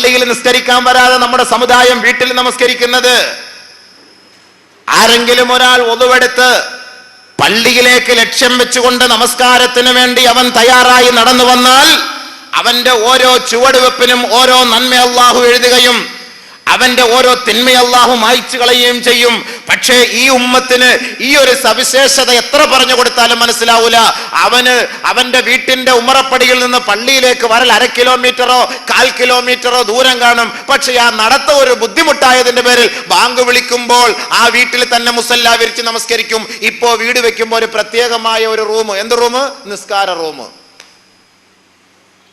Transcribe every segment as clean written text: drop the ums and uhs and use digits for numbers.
പള്ളിയിൽ നിസ്കരിക്കാൻ വരാതെ നമ്മുടെ സമുദായം വീട്ടിൽ നമസ്കരിക്കുന്നത്? ആരെങ്കിലും ഒരാൾ ഒളുവെടുത്ത് പള്ളിയിലേക്ക് ലക്ഷ്യം വെച്ചുകൊണ്ട് നമസ്കാരത്തിന് വേണ്ടി അവൻ തയ്യാറായി നടന്നു വന്നാൽ അവന്റെ ഓരോ ചുവടുവെപ്പിനും ഓരോ നന്മ അല്ലാഹു എഴുതുകയും അവന്റെ ഓരോ തിന്മ അല്ലാഹു മായ്ച്ചു കളയുകയും ചെയ്യും. പക്ഷേ ഈ ഉമ്മത്തിന് ഈ ഒരു സവിശേഷത എത്ര പറഞ്ഞു കൊടുത്താലും മനസ്സിലാവൂല. അവന്റെ വീട്ടിന്റെ ഉമ്മറപ്പടിയിൽ നിന്ന് പള്ളിയിലേക്ക് വരൽ 1/2 കിലോമീറ്ററോ 1/4 കിലോമീറ്ററോ ദൂരം കാണും. പക്ഷെ ആ നടത്ത ഒരു ബുദ്ധിമുട്ടായതിന്റെ പേരിൽ ബാങ്ക് വിളിക്കുമ്പോൾ ആ വീട്ടിൽ തന്നെ മുസല്ല വിരിച്ച് നമസ്കരിക്കും. ഇപ്പോ വീട് വെക്കുമ്പോൾ ഒരു പ്രത്യേകമായ ഒരു റൂം, എന്ത് റൂം? നിസ്കാര റൂം.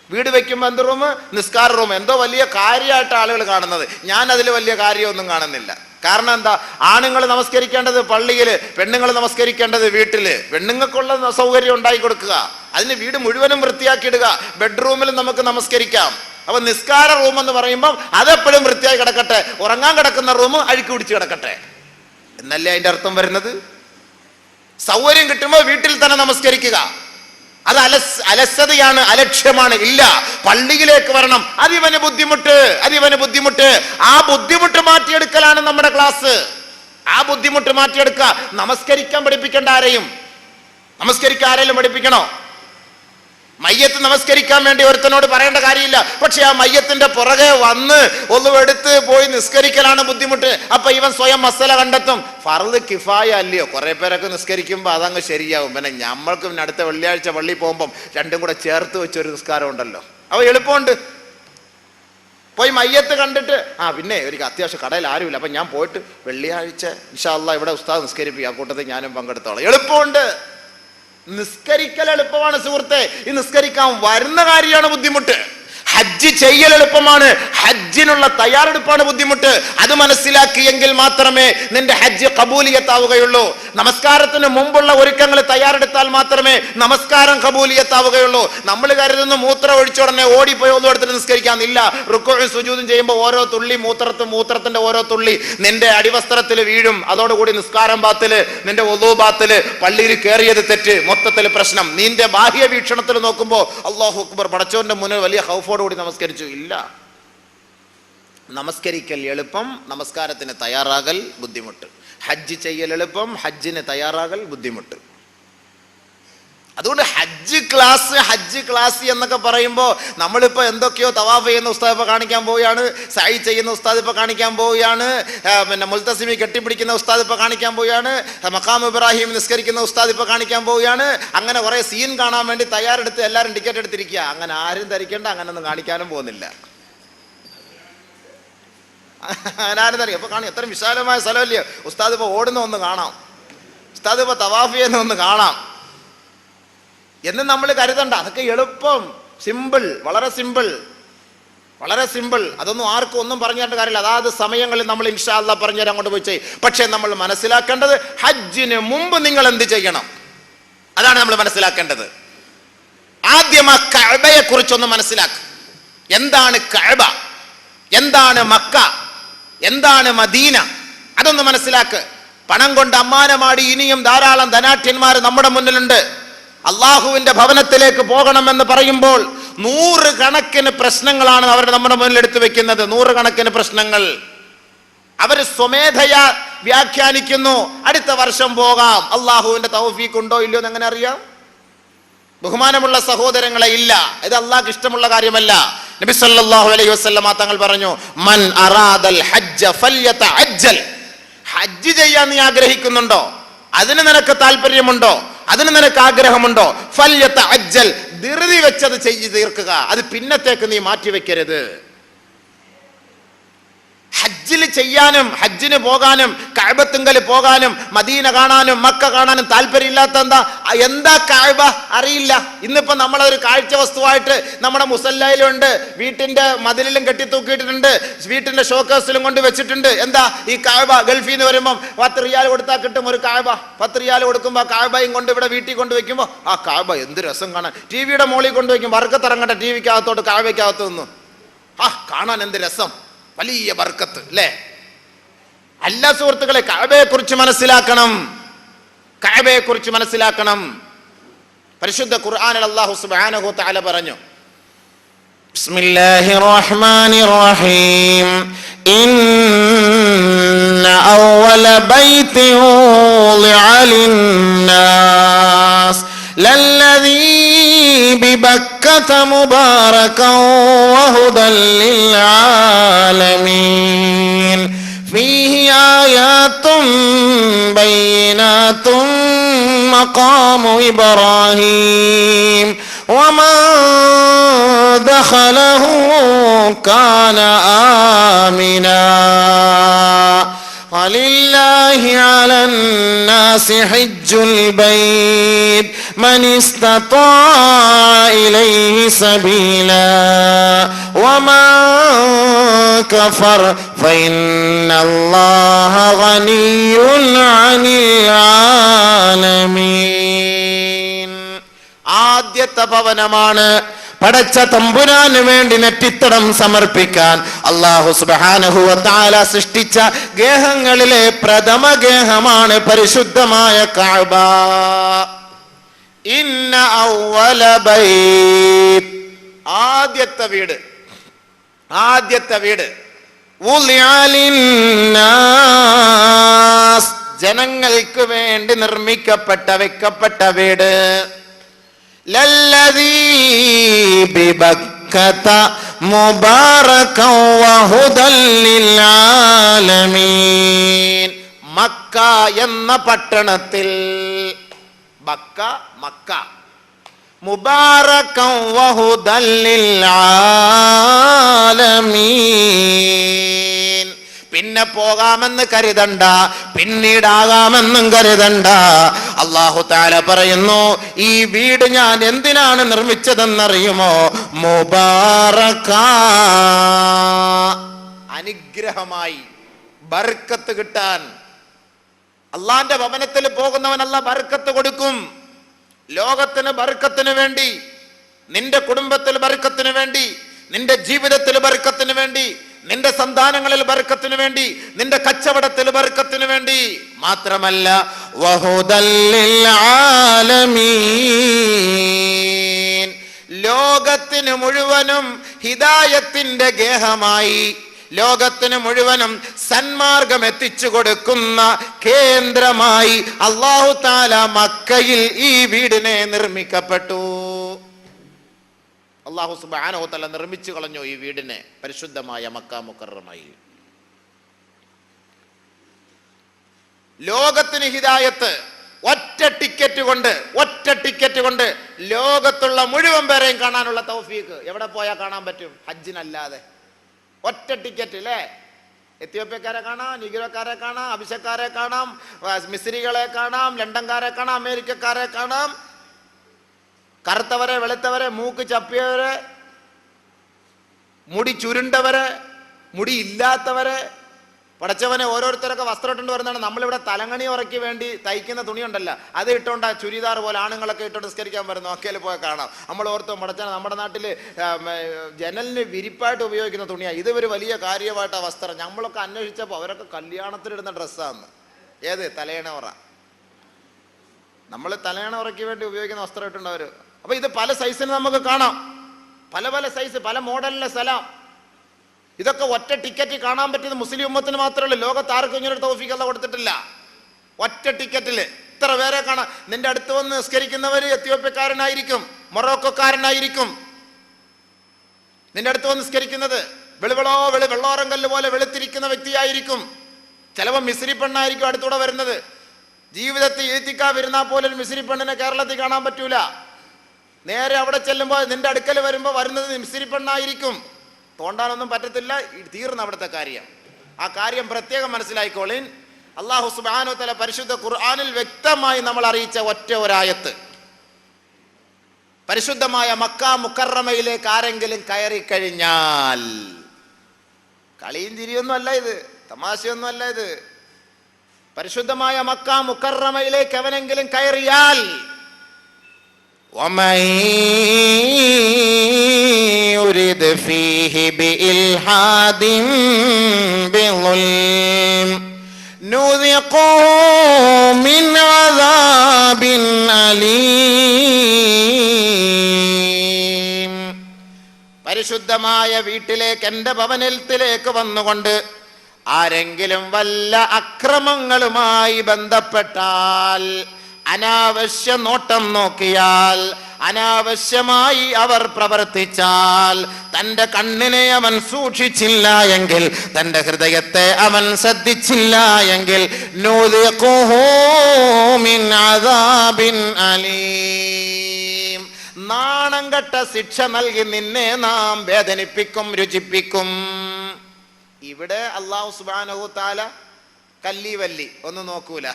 വീട് വെക്കുമ്പോൾ എന്ത് റൂം? നിസ്കാര റൂം. എന്തോ വലിയ കാര്യമായിട്ട് ആളുകൾ കാണുന്നത്. ഞാൻ അതിൽ വലിയ കാര്യമൊന്നും കാണുന്നില്ല. കാരണം എന്താ? ആണുങ്ങൾ നമസ്കരിക്കേണ്ടത് പള്ളിയിൽ, പെണ്ണുങ്ങൾ നമസ്കരിക്കേണ്ടത് വീട്ടില്. പെണ്ണുങ്ങൾക്കുള്ള സൗകര്യം ഉണ്ടാക്കി കൊടുക്കുക, അതിന് വീട് മുഴുവനും വൃത്തിയാക്കിയിടുക. ബെഡ്റൂമിൽ നമുക്ക് നമസ്കരിക്കാം. അപ്പൊ നിസ്കാര റൂം എന്ന് പറയുമ്പോൾ അതെപ്പോഴും വൃത്തിയായി കിടക്കട്ടെ, ഉറങ്ങാൻ കിടക്കുന്ന റൂം അഴുക്ക് പിടിച്ച് കിടക്കട്ടെ എന്നല്ലേ അതിന്റെ അർത്ഥം വരുന്നത്. സൗകര്യം കിട്ടുമ്പോൾ വീട്ടിൽ തന്നെ നമസ്കരിക്കുക. അത് അലസതയാണ്, അലക്ഷ്യമാണ്. ഇല്ല, പള്ളിയിലേക്ക് വരണം. അതിവന് ബുദ്ധിമുട്ട്. ആ ബുദ്ധിമുട്ട് മാറ്റിയെടുക്കലാണ് നമ്മുടെ ക്ലാസ്. ആ ബുദ്ധിമുട്ട് മാറ്റിയെടുക്കുക. നമസ്കരിക്കാൻ പഠിപ്പിക്കേണ്ട ആരെയും. നമസ്കരിക്കാൻ ആരെങ്കിലും പഠിപ്പിക്കണോ? മയ്യത്ത് നമസ്കരിക്കാൻ വേണ്ടി ഒരുത്തനോട് പറയേണ്ട കാര്യമില്ല. പക്ഷെ ആ മയ്യത്തിന്റെ പുറകെ വന്ന് ഒന്നുമെടുത്ത് പോയി നിസ്കരിക്കലാണ് ബുദ്ധിമുട്ട്. അപ്പൊ ഇവൻ സ്വയം മസല കണ്ടെത്തും. ഫർദ് കിഫായ അല്ലയോ? കുറെ പേരൊക്കെ നിസ്കരിക്കുമ്പോൾ അതങ്ങ് ശരിയാവും. പിന്നെ നമ്മൾക്ക് പിന്നെ അടുത്ത വെള്ളിയാഴ്ച പള്ളി പോകുമ്പം രണ്ടും കൂടെ ചേർത്ത് വെച്ചൊരു നിസ്കാരം ഉണ്ടല്ലോ, അവ എളുപ്പമുണ്ട്. പോയി മയ്യത്ത് കണ്ടിട്ട് പിന്നെ ഒരു അത്യാവശ്യം കടയിൽ ആരുമില്ല, അപ്പൊ ഞാൻ പോയിട്ട് വെള്ളിയാഴ്ച ഇൻഷാ അല്ലാഹ് ഇവിടെ ഉസ്താദ് നിസ്കരിപ്പിക്കുക, ആ കൂട്ടത്തിൽ ഞാനും പങ്കെടുത്തോളാം. എളുപ്പമുണ്ട്. നിസ്കരിക്കൽ എളുപ്പമാണ് സുഹൃത്തെ. ഈ നിസ്കരിക്കാൻ വരുന്ന കാര്യമാണ് ബുദ്ധിമുട്ട്. ഹജ്ജ് ചെയ്യൽ എളുപ്പമാണ്, ഹജ്ജിനുള്ള തയ്യാറെടുപ്പാണ് ബുദ്ധിമുട്ട്. അത് മനസ്സിലാക്കിയെങ്കിൽ മാത്രമേ നിന്റെ ഹജ്ജ് കബൂലിയത്താവുകയുള്ളൂ. നമസ്കാരത്തിന് മുമ്പുള്ള ഒരുക്കങ്ങൾ തയ്യാറെടുത്താൽ മാത്രമേ നമസ്കാരം കബൂലിയത്താവുകയുള്ളൂ. നമ്മൾ കരുതുന്ന മൂത്രം ഒഴിച്ചുടനെ ഓടിപ്പോയി ഒന്നും എടുത്തിട്ട് നിസ്കരിക്കാന്നില്ല. റുക്കൂഉം സുജൂദും ചെയ്യുമ്പോൾ ഓരോ തുള്ളി മൂത്രത്തിന്റെ ഓരോ തുള്ളി നിന്റെ അടിവസ്ത്രത്തിൽ വീഴും. അതോടുകൂടി നിസ്കാരം ബാത്തില്, നിന്റെ വുളൂ ബാത്തില്, പള്ളിയിൽ കയറിയത് തെറ്റ്, മൊത്തത്തിൽ പ്രശ്നം. നിന്റെ ബാഹ്യ വീക്ഷണത്തിൽ നോക്കുമ്പോൾ അല്ലാഹു അക്ബർ, പടച്ചോന്റെ മുന്നിൽ വലിയ ഖൗഫോട് കൂടി നമസ്കരിച്ചു. ഇല്ല, നമസ്കരിക്കൽ എളുപ്പം, നമസ്കാരത്തിന് തയ്യാറാകൽ ബുദ്ധിമുട്ട്. ഹജ്ജ് ചെയ്യൽ എളുപ്പം, ഹജ്ജിന് തയ്യാറാകൽ ബുദ്ധിമുട്ട്. അതുകൊണ്ട് ഹജ്ജ് ക്ലാസ് എന്നൊക്കെ പറയുമ്പോൾ നമ്മളിപ്പോ എന്തൊക്കെയോ തവാഫ് ചെയ്യുന്ന ഉസ്താദ് ഇപ്പൊ കാണിക്കാൻ പോവുകയാണ്, സഈ ചെയ്യുന്ന ഉസ്താദ് ഇപ്പൊ കാണിക്കാൻ പോവുകയാണ്, പിന്നെ മുൽത്തസിമി കെട്ടിപ്പിടിക്കുന്ന ഉസ്താദ് ഇപ്പൊ കാണിക്കാൻ പോവുകയാണ്, മഖാം ഇബ്രാഹിം നിസ്കരിക്കുന്ന ഉസ്താദ് ഇപ്പൊ കാണിക്കാൻ പോവുകയാണ്. അങ്ങനെ കുറെ സീൻ കാണാൻ വേണ്ടി തയ്യാറെടുത്ത് എല്ലാവരും ടിക്കറ്റ് എടുത്തിരിക്കുക. അങ്ങനെ ആരും ധരിക്കേണ്ട, അങ്ങനൊന്നും കാണിക്കാനും പോകുന്നില്ല. അങ്ങനെ ആരും ധരിക്കും. അപ്പൊ കാണും, എത്ര വിശാലമായ സ്ഥലമല്ലേ. ഉസ്താദ് ഇപ്പൊ ഓടുന്ന ഒന്ന് കാണാം, ഉസ്താദ് ഇപ്പൊ തവാഫ് ചെയ്യുന്ന ഒന്ന് കാണാം എന്ന് നമ്മൾ കരുതണ്ട. അതൊക്കെ എളുപ്പം, സിമ്പിൾ, വളരെ സിമ്പിൾ. അതൊന്നും ആർക്കും ഒന്നും പറഞ്ഞു തരേണ്ട കാര്യമില്ല. അതാത് സമയങ്ങളിൽ നമ്മൾ ഇൻഷാ അല്ലാഹ് പറഞ്ഞുതരാൻ അങ്ങോട്ട് പോയി ചെയ്യും. പക്ഷെ നമ്മൾ മനസ്സിലാക്കേണ്ടത് ഹജ്ജിന് മുമ്പ് നിങ്ങൾ എന്ത് ചെയ്യണം, അതാണ് നമ്മൾ മനസ്സിലാക്കേണ്ടത്. ആദ്യം ആ കഅബയെ കുറിച്ചൊന്ന് മനസ്സിലാക്കുക. എന്താണ് കഅബ, എന്താണ് മക്ക, എന്താണ് മദീന, അതൊന്ന് മനസ്സിലാക്ക്. പണം കൊണ്ട് അമ്മാനമാടി ഇനിയും ധാരാളം ധനാഠ്യന്മാർ നമ്മുടെ മുന്നിലുണ്ട്. അള്ളാഹുവിന്റെ ഭവനത്തിലേക്ക് പോകണമെന്ന് പറയുമ്പോൾ 100 കണക്കിന് പ്രശ്നങ്ങളാണ് അവർ നമ്മുടെ മുന്നിൽ എടുത്തു വെക്കുന്നത്. 100 കണക്കിന് പ്രശ്നങ്ങൾ അവർ സ്വമേധയാ വ്യാഖ്യാനിക്കുന്നു. അടുത്ത വർഷം പോകാം, അള്ളാഹുവിന്റെ തൗഫീഖ് ഉണ്ടോ ഇല്ലയോ എന്ന് എങ്ങനെ അറിയാം? ബഹുമാനമുള്ള സഹോദരങ്ങളെ, ഇല്ല, ഇത് അള്ളാഹ്ക്ക് ഇഷ്ടമുള്ള കാര്യമല്ല. നബി സല്ലല്ലാഹു അലൈഹി വസല്ലം തങ്ങൾ പറഞ്ഞു, മൻ അറാദൽ ഹജ്ജ ഫൽയതഅജ്ജൽ. ഹജ്ജ് ചെയ്യാൻ നീ ആഗ്രഹിക്കുന്നുണ്ടോ, അതിന് നിനക്ക് താല്പര്യമുണ്ടോ, അതിന് നിനക്ക് ആഗ്രഹമുണ്ടോ, ഫൽയതഅജ്ജൽ, ധൃതി വെച്ചത് ചെയ്തു തീർക്കുക. അത് പിന്നത്തേക്ക് നീ മാറ്റിവെക്കരുത്. ഹജ്ജിൽ ചെയ്യാനും ഹജ്ജിന് പോകാനും കഅബത്തുങ്കൽ പോകാനും മദീന കാണാനും മക്ക കാണാനും താല്പര്യമില്ലാത്ത എന്താ കഅബ അറിയില്ല. ഇന്നിപ്പോ നമ്മളൊരു കാഴ്ച വസ്തുവായിട്ട് നമ്മുടെ മുസല്ലയിലുണ്ട്, വീട്ടിന്റെ മതിലിലും കെട്ടിത്തൂക്കിയിട്ടുണ്ട്, വീട്ടിന്റെ ഷോക്കേസിലും കൊണ്ട് വെച്ചിട്ടുണ്ട്. എന്താ ഈ കഅബ? ഗൾഫിൽ നിന്ന് വരുമ്പോൾ 10 റിയാൽ കൊടുത്താൽ കിട്ടും ഒരു കഅബ. 10 റിയാൽ കൊടുക്കുമ്പോൾ കഅബയും കൊണ്ട് ഇവിടെ വീട്ടിൽ കൊണ്ടുവയ്ക്കുമ്പോൾ ആ കഅബ എന്ത് രസം കാണാൻ. ടിവിയുടെ മോളിൽ കൊണ്ടുവയ്ക്കും, വർക്കത്തിറങ്ങട്ടെ ടിവിക്കകത്തോട്ട് കഅബയ്ക്കകത്ത് നിന്ന്, കാണാൻ എന്ത് രസം, വലിയ ബർക്കത്ത് അല്ലേ? അല്ല സുഹൃത്തുക്കളെ, കഅബയെ കുറിച്ച് മനസ്സിലാക്കണം. പരിശുദ്ധ ഖുർആനിൽ അല്ലാഹു സുബ്ഹാനഹു വ തആല പറഞ്ഞു, ബിസ്മില്ലാഹിർ റഹ്മാനിർ റഹീം. ഇന്ന അവ്വല ബൈതിൻ വുളിഅ ലിന്നാസ് ലല്ലദീ ബിബക്കത മുബാറകൻ വഹുദൻ ലിൽആലമീൻ ഫീഹി ആയാതുൻ ബയ്യിനാതുൻ മഖാമു ഇബ്രാഹീം വമൻ ദഖലഹു കാന ആമിനാ വലില്ലാഹി അലന്നാസി ഹജ്ജുൽ ബൈത്ത് മൻ ഇസ്തതാഅ ഇലൈഹി സബീലാ വമൻ കഫർ ഫഇന്നല്ലാഹ ഗനിയ്യുൻ അനിൽ ആലമീൻ. ആദ്യത്തെ ഭവനമാണ് പടച്ച തമ്പുരാന് വേണ്ടി നെറ്റിത്തടം സമർപ്പിക്കാൻ അല്ലാഹു സുബ്ഹാനഹു വ തആല സൃഷ്ടിച്ച ഗേഹങ്ങളിലെ പ്രഥമ ഗേഹമാണ് പരിശുദ്ധമായ കഅബ. ഇന്ന അവ്വല ബൈത്ത്, ആദ്യത്തെ വീട് വുളിഅ ലിന്നാസ്, ജനങ്ങൾക്ക് വേണ്ടി നിർമ്മിക്കപ്പെട്ട വെക്കപ്പെട്ട വീട്. ലല്ലദീ ബിബക്കത മുബാറകൻ വഹുദൻ ലിൽആലമീൻ, മക്ക എന്ന പട്ടണത്തിൽ, മക്ക മുബാറകൻ വഹുദൻ ലിൽആലമീൻ. പിന്നെ പോകാമെന്ന് കരുതണ്ട, പിന്നീടാകാമെന്നും കരുതണ്ട. അല്ലാഹു തആല പറയുന്നു, ഈ വീട് ഞാൻ എന്തിനാണ് നിർമ്മിച്ചതെന്നറിയുമോ? മുബാറക, അനുഗ്രഹമായി, ബർക്കത്ത് കിട്ടാൻ. അള്ളാന്റെ ഭവനത്തിൽ പോകുന്നവൻ അല്ലാഹ് ബർക്കത്ത് കൊടുക്കും. ലോകത്തിന് ബർക്കത്തിന് വേണ്ടി, നിന്റെ കുടുംബത്തിൽ ബർക്കത്തിന് വേണ്ടി, നിന്റെ ജീവിതത്തിൽ ബർക്കത്തിന് വേണ്ടി, നിന്റെ സന്താനങ്ങളിൽ ബർക്കത്തിന് വേണ്ടി, നിന്റെ കച്ചവടത്തിൽ ബർക്കത്തിന് വേണ്ടി മാത്രമല്ല, വഹുദൽ ലിൽ ആലമീൻ, ലോകത്തിന് മുഴുവനും ഹിദായത്തിന്റെ ഗേഹമായി, ലോകത്തിന് മുഴുവനും സന്മാർഗം എത്തിച്ചു കൊടുക്കുന്ന കേന്ദ്രമായി അല്ലാഹു തആല മക്കയിൽ ഈ വീടിനെ നിർമ്മിക്കപ്പെട്ടു. അല്ലാഹു സുബ്ഹാനഹു വ തആല നിർമ്മിച്ചു കളഞ്ഞു ഈ വീടിനെ പരിശുദ്ധമായ മക്ക മുക്കറമയിൽ. ലോകത്തിന് ഹിദായത്ത് ഒറ്റ ടിക്കറ്റ് കൊണ്ട് ലോകത്തുള്ള മുഴുവൻ പേരെയും കാണാനുള്ള തൗഫീഖ്. എവിടെ പോയാൽ കാണാൻ പറ്റും? ഹജ്ജിനല്ലാതെ. ഒറ്റ ടിക്കറ്റ് അല്ലേ? എത്യോപ്യക്കാരെ കാണാം, നിഗ്രോക്കാരെ കാണാം, അഭിഷക്കാരെ കാണാം, മിസ്രികളെ കാണാം, ലണ്ടൻകാരെ കാണാം, അമേരിക്കക്കാരെ കാണാം, കറുത്തവരെ, വെളുത്തവരെ, മൂക്ക് ചപ്പിയവരെ, മുടി ചുരുണ്ടവരെ, മുടി ഇല്ലാത്തവരെ. പടച്ചവനെ, ഓരോരുത്തരൊക്കെ വസ്ത്രം ഇട്ടുകൊണ്ട് വരുന്നതാണ്. നമ്മളിവിടെ തലങ്ങണി ഉറക്കി വേണ്ടി തയ്ക്കുന്ന തുണിയുണ്ടല്ല, അത് ഇട്ടുകൊണ്ട് ചുരിദാർ പോലെ ആണുങ്ങളൊക്കെ ഇട്ടുകൊണ്ട് നിസ്കരിക്കാൻ വരുന്നു. ഒക്കെയിൽ പോയി കാണാം. നമ്മൾ ഓർത്തും പടച്ചവനെ, നമ്മുടെ നാട്ടിൽ ജനലിന് വിരിപ്പായിട്ട് ഉപയോഗിക്കുന്ന തുണിയാണ്. ഇത് ഒരു വലിയ കാര്യമായിട്ട് ആ വസ്ത്രം. നമ്മളൊക്കെ അന്വേഷിച്ചപ്പോൾ അവരൊക്കെ കല്യാണത്തിനിടുന്ന ഡ്രസ്സാന്ന്. ഏത്? തലയണ ഉറ. നമ്മൾ തലയണ ഉറയ്ക്ക് വേണ്ടി ഉപയോഗിക്കുന്ന വസ്ത്രം ഇട്ടുണ്ടവർ. അപ്പൊ ഇത് പല സൈസിന് നമുക്ക് കാണാം, പല സൈസ്, പല മോഡലിലെ സ്ഥലം. ഇതൊക്കെ ഒറ്റ ടിക്കറ്റ് കാണാൻ പറ്റിയത് മുസ്ലിം ഉമ്മത്തിന് മാത്രമേ ഉള്ളൂ. ലോകത്ത് ആർക്കും ഇങ്ങനെ ഒരു തൗഫീഖ് അല്ലാഹ് കൊടുത്തിട്ടില്ല. ഒറ്റ ടിക്കറ്റില് ഇത്ര പേരെ കാണാം. നിന്റെ അടുത്ത് വന്ന് നിസ്കരിക്കുന്നവര് എത്യോപ്യക്കാരനായിരിക്കും, മൊറോക്കോക്കാരനായിരിക്കും. നിന്റെ അടുത്ത് വന്ന് നിസ്കരിക്കുന്നത് വെള്ളോറം കല്ല് പോലെ വെളുത്തിരിക്കുന്ന വ്യക്തിയായിരിക്കും. ചിലപ്പോൾ മിസ്രി പെണ്ണായിരിക്കും അടുത്തൂടെ വരുന്നത്. ജീവിതത്തിൽ ഈത്തിക്കാവ് ഇരുന്നാൽ പോലും ഒരു മിസ്രി പെണ്ണിനെ കേരളത്തിൽ കാണാൻ പറ്റൂല. നേരെ അവിടെ ചെല്ലുമ്പോൾ, നിന്റെ അടുക്കൽ വരുമ്പോൾ വരുന്നത് മിസ്രി പെണ്ണായിരിക്കും. തോണ്ടാനൊന്നും പറ്റത്തില്ല, തീർന്ന അവിടുത്തെ കാര്യം. ആ കാര്യം പ്രത്യേകം മനസ്സിലായിക്കോളിൻ. അല്ലാഹു സുബ്ഹാനഹു വ തആല പരിശുദ്ധ ഖുർആനിൽ വ്യക്തമായി നമ്മൾ അറിയിച്ച ഒറ്റ ഒരായത്ത്, പരിശുദ്ധമായ മക്ക മുക്കറമയിലേക്ക് ആരെങ്കിലും കയറി കഴിഞ്ഞാൽ, കളിയും ചിരിയൊന്നും അല്ല ഇത്, തമാശയൊന്നും അല്ല ഇത്. പരിശുദ്ധമായ മക്ക മുക്കറമയിലേക്ക് എവനെങ്കിലും കയറിയാൽ, ومن يرد فيه بإلحاد بظلم نذقه من عذاب أليم. പരിശുദ്ധമായ വീട്ടിലേക്ക്, എൻ്റെ ഭവനത്തിലേക്ക് വന്നുകൊണ്ട് ആരെങ്കിലും വല്ല അക്രമങ്ങളുമായി ബന്ധപ്പെട്ടാൽ, അനാവശ്യ നോട്ടം നോക്കിയാൽ, അനാവശ്യമായി അവർ പ്രവർത്തിച്ചാൽ, തൻ്റെ കണ്ണിനെ അവൻ സൂക്ഷിച്ചില്ല എങ്കിൽ, തൻ്റെ ഹൃദയത്തെ അവൻ ശ്രദ്ധിച്ചില്ല എങ്കിൽ, നൂദിഖുഹു മിൻ അദാബിൻ അലീം, നാണം കെട്ട ശിക്ഷ നൽകി നിന്നെ നാം വേദനിപ്പിക്കും, രുചിപ്പിക്കും. ഇവിടെ അല്ലാഹു സുബ്ഹാനഹു തആല കല്ലി വല്ലി ഒന്നും നോക്കൂല.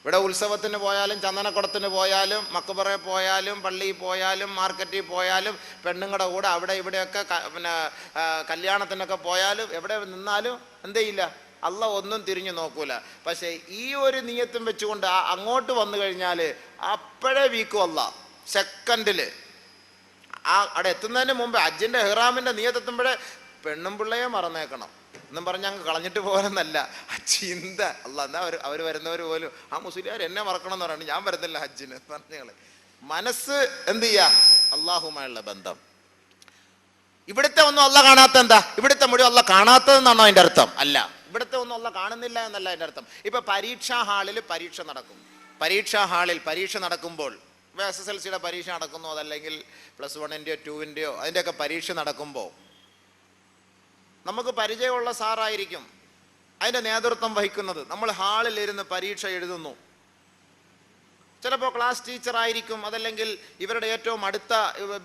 ഇവിടെ ഉത്സവത്തിന് പോയാലും, ചന്ദനക്കുടത്തിന് പോയാലും, മക്ബറയിൽ പോയാലും, പള്ളിയിൽ പോയാലും, മാർക്കറ്റിൽ പോയാലും, പെണ്ണുങ്ങളുടെ കൂടെ അവിടെ ഇവിടെയൊക്കെ പിന്നെ കല്യാണത്തിനൊക്കെ പോയാലും, എവിടെ നിന്നാലും എന്ത് ചെയ്യില്ല, അള്ളാഹ് ഒന്നും തിരിഞ്ഞു നോക്കൂല. പക്ഷേ ഈ ഒരു നിയത്തും വെച്ചുകൊണ്ട് അങ്ങോട്ട് വന്നു കഴിഞ്ഞാൽ അപ്പോഴേ വീക്കും അള്ളാഹ്. സെക്കൻഡിൽ അവിടെ എത്തുന്നതിന് മുമ്പ് ഹജ്ജിൻ്റെ ഇഹ്റാമിൻ്റെ നിയത്തെത്തുമ്പോഴേ പെണ്ണും പിള്ളയെ മറന്നേക്കണം എന്നും പറഞ്ഞ് അങ്ങ് കളഞ്ഞിട്ട് പോകാനെന്നല്ല ചിന്ത. അല്ല, എന്നാ അവർ വരുന്നവർ പോലും ആ മുസ്ലിയാർ എന്നെ മറക്കണം എന്ന് പറയുന്നത്, ഞാൻ വരുന്നില്ല ഹജ്ജിന് പറഞ്ഞങ്ങള്. മനസ്സ് എന്ത് ചെയ്യാ, അള്ളാഹുമായുള്ള ബന്ധം. ഇവിടുത്തെ ഒന്നും അല്ല കാണാത്ത എന്താ, ഇവിടുത്തെ മുഴുവൻ അല്ല കാണാത്തതെന്നാണോ അതിൻ്റെ അർത്ഥം? അല്ല, ഇവിടുത്തെ ഒന്നും അല്ല കാണുന്നില്ല എന്നല്ല അതിൻ്റെ അർത്ഥം. ഇപ്പൊ പരീക്ഷാ ഹാളിൽ പരീക്ഷ നടക്കും. പരീക്ഷാ ഹാളിൽ പരീക്ഷ നടക്കുമ്പോൾ, SSLCയുടെ പരീക്ഷ നടക്കുന്നു, അതല്ലെങ്കിൽ +1-ൻ്റെയോ 2-ൻ്റെയോ അതിൻ്റെയൊക്കെ പരീക്ഷ നടക്കുമ്പോൾ നമുക്ക് പരിചയമുള്ള സാറായിരിക്കും അതിൻ്റെ നേതൃത്വം വഹിക്കുന്നത്. നമ്മൾ ഹാളിലിരുന്ന് പരീക്ഷ എഴുതുന്നു. ചിലപ്പോൾ ക്ലാസ് ടീച്ചറായിരിക്കും, അതല്ലെങ്കിൽ ഇവരുടെ ഏറ്റവും അടുത്ത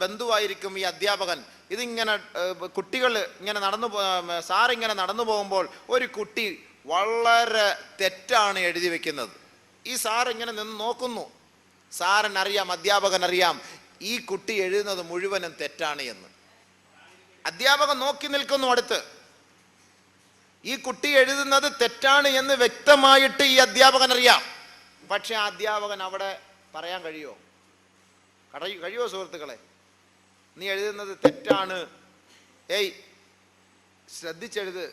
ബന്ധുവായിരിക്കും ഈ അധ്യാപകൻ. ഇതിങ്ങനെ കുട്ടികൾ ഇങ്ങനെ സാറിങ്ങനെ നടന്നു പോകുമ്പോൾ ഒരു കുട്ടി വളരെ തെറ്റാണ് എഴുതി വെക്കുന്നത്. ഈ സാർ ഇങ്ങനെ നിന്ന് നോക്കുന്നു. സാറിനറിയാം, അധ്യാപകനറിയാം ഈ കുട്ടി എഴുതുന്നത് മുഴുവനും തെറ്റാണ് എന്ന്. അധ്യാപകൻ നോക്കി നിൽക്കുന്നു അടുത്ത്. ഈ കുട്ടി എഴുതുന്നത് തെറ്റാണ് എന്ന് വ്യക്തമായിട്ട് ഈ അധ്യാപകൻ അറിയാം. പക്ഷെ ആ അധ്യാപകൻ അവിടെ പറയാൻ കഴിയുമോ? കഴിയുമോ സുഹൃത്തുക്കളെ? നീ എഴുതുന്നത് തെറ്റാണ്, ശ്രദ്ധിച്ചെഴുത്,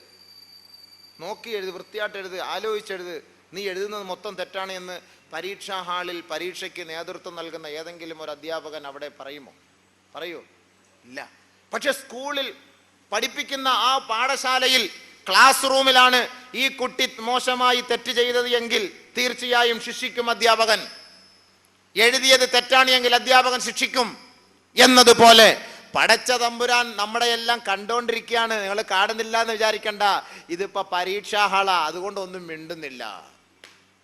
നോക്കി എഴുത്, വൃത്തിയായിട്ട് എഴുത്, ആലോചിച്ചെഴുത്, നീ എഴുതുന്നത് മൊത്തം തെറ്റാണ് എന്ന് പരീക്ഷാ ഹാളിൽ പരീക്ഷയ്ക്ക് നേതൃത്വം നൽകുന്ന ഏതെങ്കിലും ഒരു അധ്യാപകൻ അവിടെ പറയുമോ? പറയൂ? ഇല്ല. പക്ഷെ സ്കൂളിൽ പഠിപ്പിക്കുന്ന ആ പാഠശാലയിൽ ക്ലാസ് റൂമിലാണ് ഈ കുട്ടി മോശമായി തെറ്റ് ചെയ്തത് എങ്കിൽ തീർച്ചയായും ശിക്ഷിക്കും അധ്യാപകൻ. എഴുതിയത് തെറ്റാണ് എങ്കിൽ അധ്യാപകൻ ശിക്ഷിക്കും. എന്നതുപോലെ പടച്ച തമ്പുരാൻ നമ്മുടെ എല്ലാം കണ്ടോണ്ടിരിക്കുകയാണ്. നിങ്ങൾ കാണുന്നില്ല എന്ന് വിചാരിക്കണ്ട. ഇതിപ്പോ പരീക്ഷാ ഹാളാ, അതുകൊണ്ട് ഒന്നും മിണ്ടുന്നില്ല.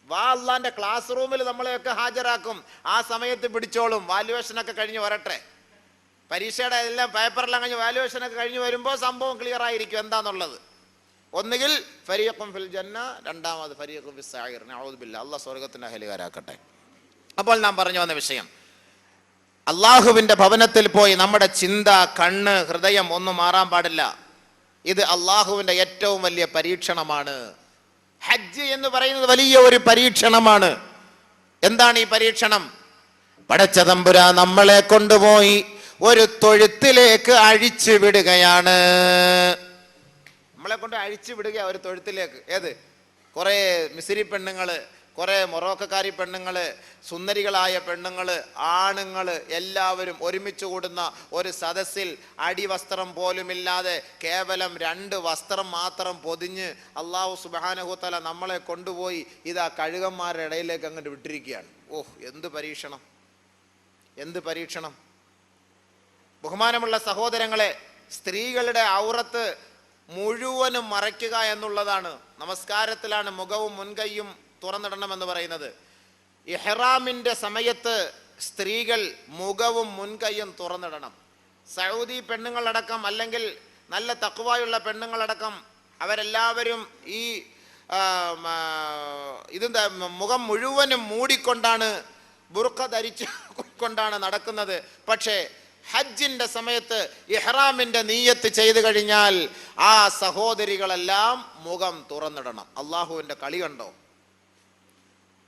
അള്ളാന്റെ ക്ലാസ് റൂമിൽ നമ്മളെയൊക്കെ ഹാജരാക്കും. ആ സമയത്ത് പിടിച്ചോളും. വാല്യുവേഷനൊക്കെ കഴിഞ്ഞ് വരട്ടെ. പരീക്ഷയുടെ എല്ലാം പേപ്പറെല്ലാം കഴിഞ്ഞ് വാല്യുവേഷനൊക്കെ കഴിഞ്ഞ് വരുമ്പോൾ സംഭവം ക്ലിയർ ആയിരിക്കും എന്താന്നുള്ളത്. ഒന്നുകിൽ ഫരീഖും ഫിൽ ജന്ന, രണ്ടാമത് ഫരീഖും ഫിസ് സഈർ. നഊദു ബില്ലാഹ്, അല്ലാഹ് സ്വർഗ്ഗത്തിന്റെ അഹലുകാരാക്കട്ടെ. അപ്പോൾ നാം പറഞ്ഞു വന്ന വിഷയം, അള്ളാഹുവിന്റെ ഭവനത്തിൽ പോയി നമ്മുടെ ചിന്ത, കണ്ണ്, ഹൃദയം ഒന്നും മാറാൻ പാടില്ല. ഇത് അള്ളാഹുവിന്റെ ഏറ്റവും വലിയ പരീക്ഷണമാണ്. ഹജ്ജ് എന്ന് പറയുന്നത് വലിയ ഒരു പരീക്ഷണമാണ്. എന്താണ് ഈ പരീക്ഷണം? പടച്ച തമ്പുരാൻ നമ്മളെ കൊണ്ടുപോയി ഒരു തൊഴുത്തിലേക്ക് അഴിച്ചു വിടുകയാണ്. നമ്മളെ കൊണ്ട് അഴിച്ചു വിടുക ഒരു തൊഴുത്തിലേക്ക്. ഏത്? കുറെ മിസ്രി പെണ്ണുങ്ങള്, കുറെ മൊറോക്കക്കാരി പെണ്ണുങ്ങള്, സുന്ദരികളായ പെണ്ണുങ്ങള്, ആണുങ്ങള് എല്ലാവരും ഒരുമിച്ച് കൂടുന്ന ഒരു സദസ്സിൽ അടിവസ്ത്രം പോലുമില്ലാതെ കേവലം 2 വസ്ത്രം മാത്രം പൊതിഞ്ഞ് അല്ലാഹു സുബ്ഹാനഹു തആല നമ്മളെ കൊണ്ടുപോയി ഇതാ കഴുകന്മാരുടെ ഇടയിലേക്ക് അങ്ങോട്ട് വിട്ടിരിക്കുകയാണ്. ഓഹ്, എന്ത് പരീക്ഷണം, എന്ത് പരീക്ഷണം! ബഹുമാനമുള്ള സഹോദരങ്ങളെ, സ്ത്രീകളുടെ ഔറത്ത് മുഴുവനും മറയ്ക്കുക എന്നുള്ളതാണ്. നമസ്കാരത്തിലാണ് മുഖവും മുൻകൈയും തുറന്നിടണമെന്ന് പറയുന്നത്. ഇഹ്റാമിന്റെ സമയത്ത് സ്ത്രീകൾ മുഖവും മുൻകൈയും തുറന്നിടണം. സൗദി പെണ്ണുങ്ങളടക്കം, അല്ലെങ്കിൽ നല്ല തഖ്വയുള്ള പെണ്ണുങ്ങളടക്കം അവരെല്ലാവരും ഈ മുഖം മുഴുവനും മൂടിക്കൊണ്ടാണ്, ബുർഖ ധരിച്ചു കൊണ്ടാണ് നടക്കുന്നത്. പക്ഷേ ഹജ്ജിന്റെ സമയത്ത് ഇഹ്റാമിന്റെ നിയ്യത്ത് ചെയ്തു കഴിഞ്ഞാൽ ആ സഹോദരികളെല്ലാം മുഖം തുറന്നിടണം. അള്ളാഹുവിന്റെ കളി കണ്ടോ?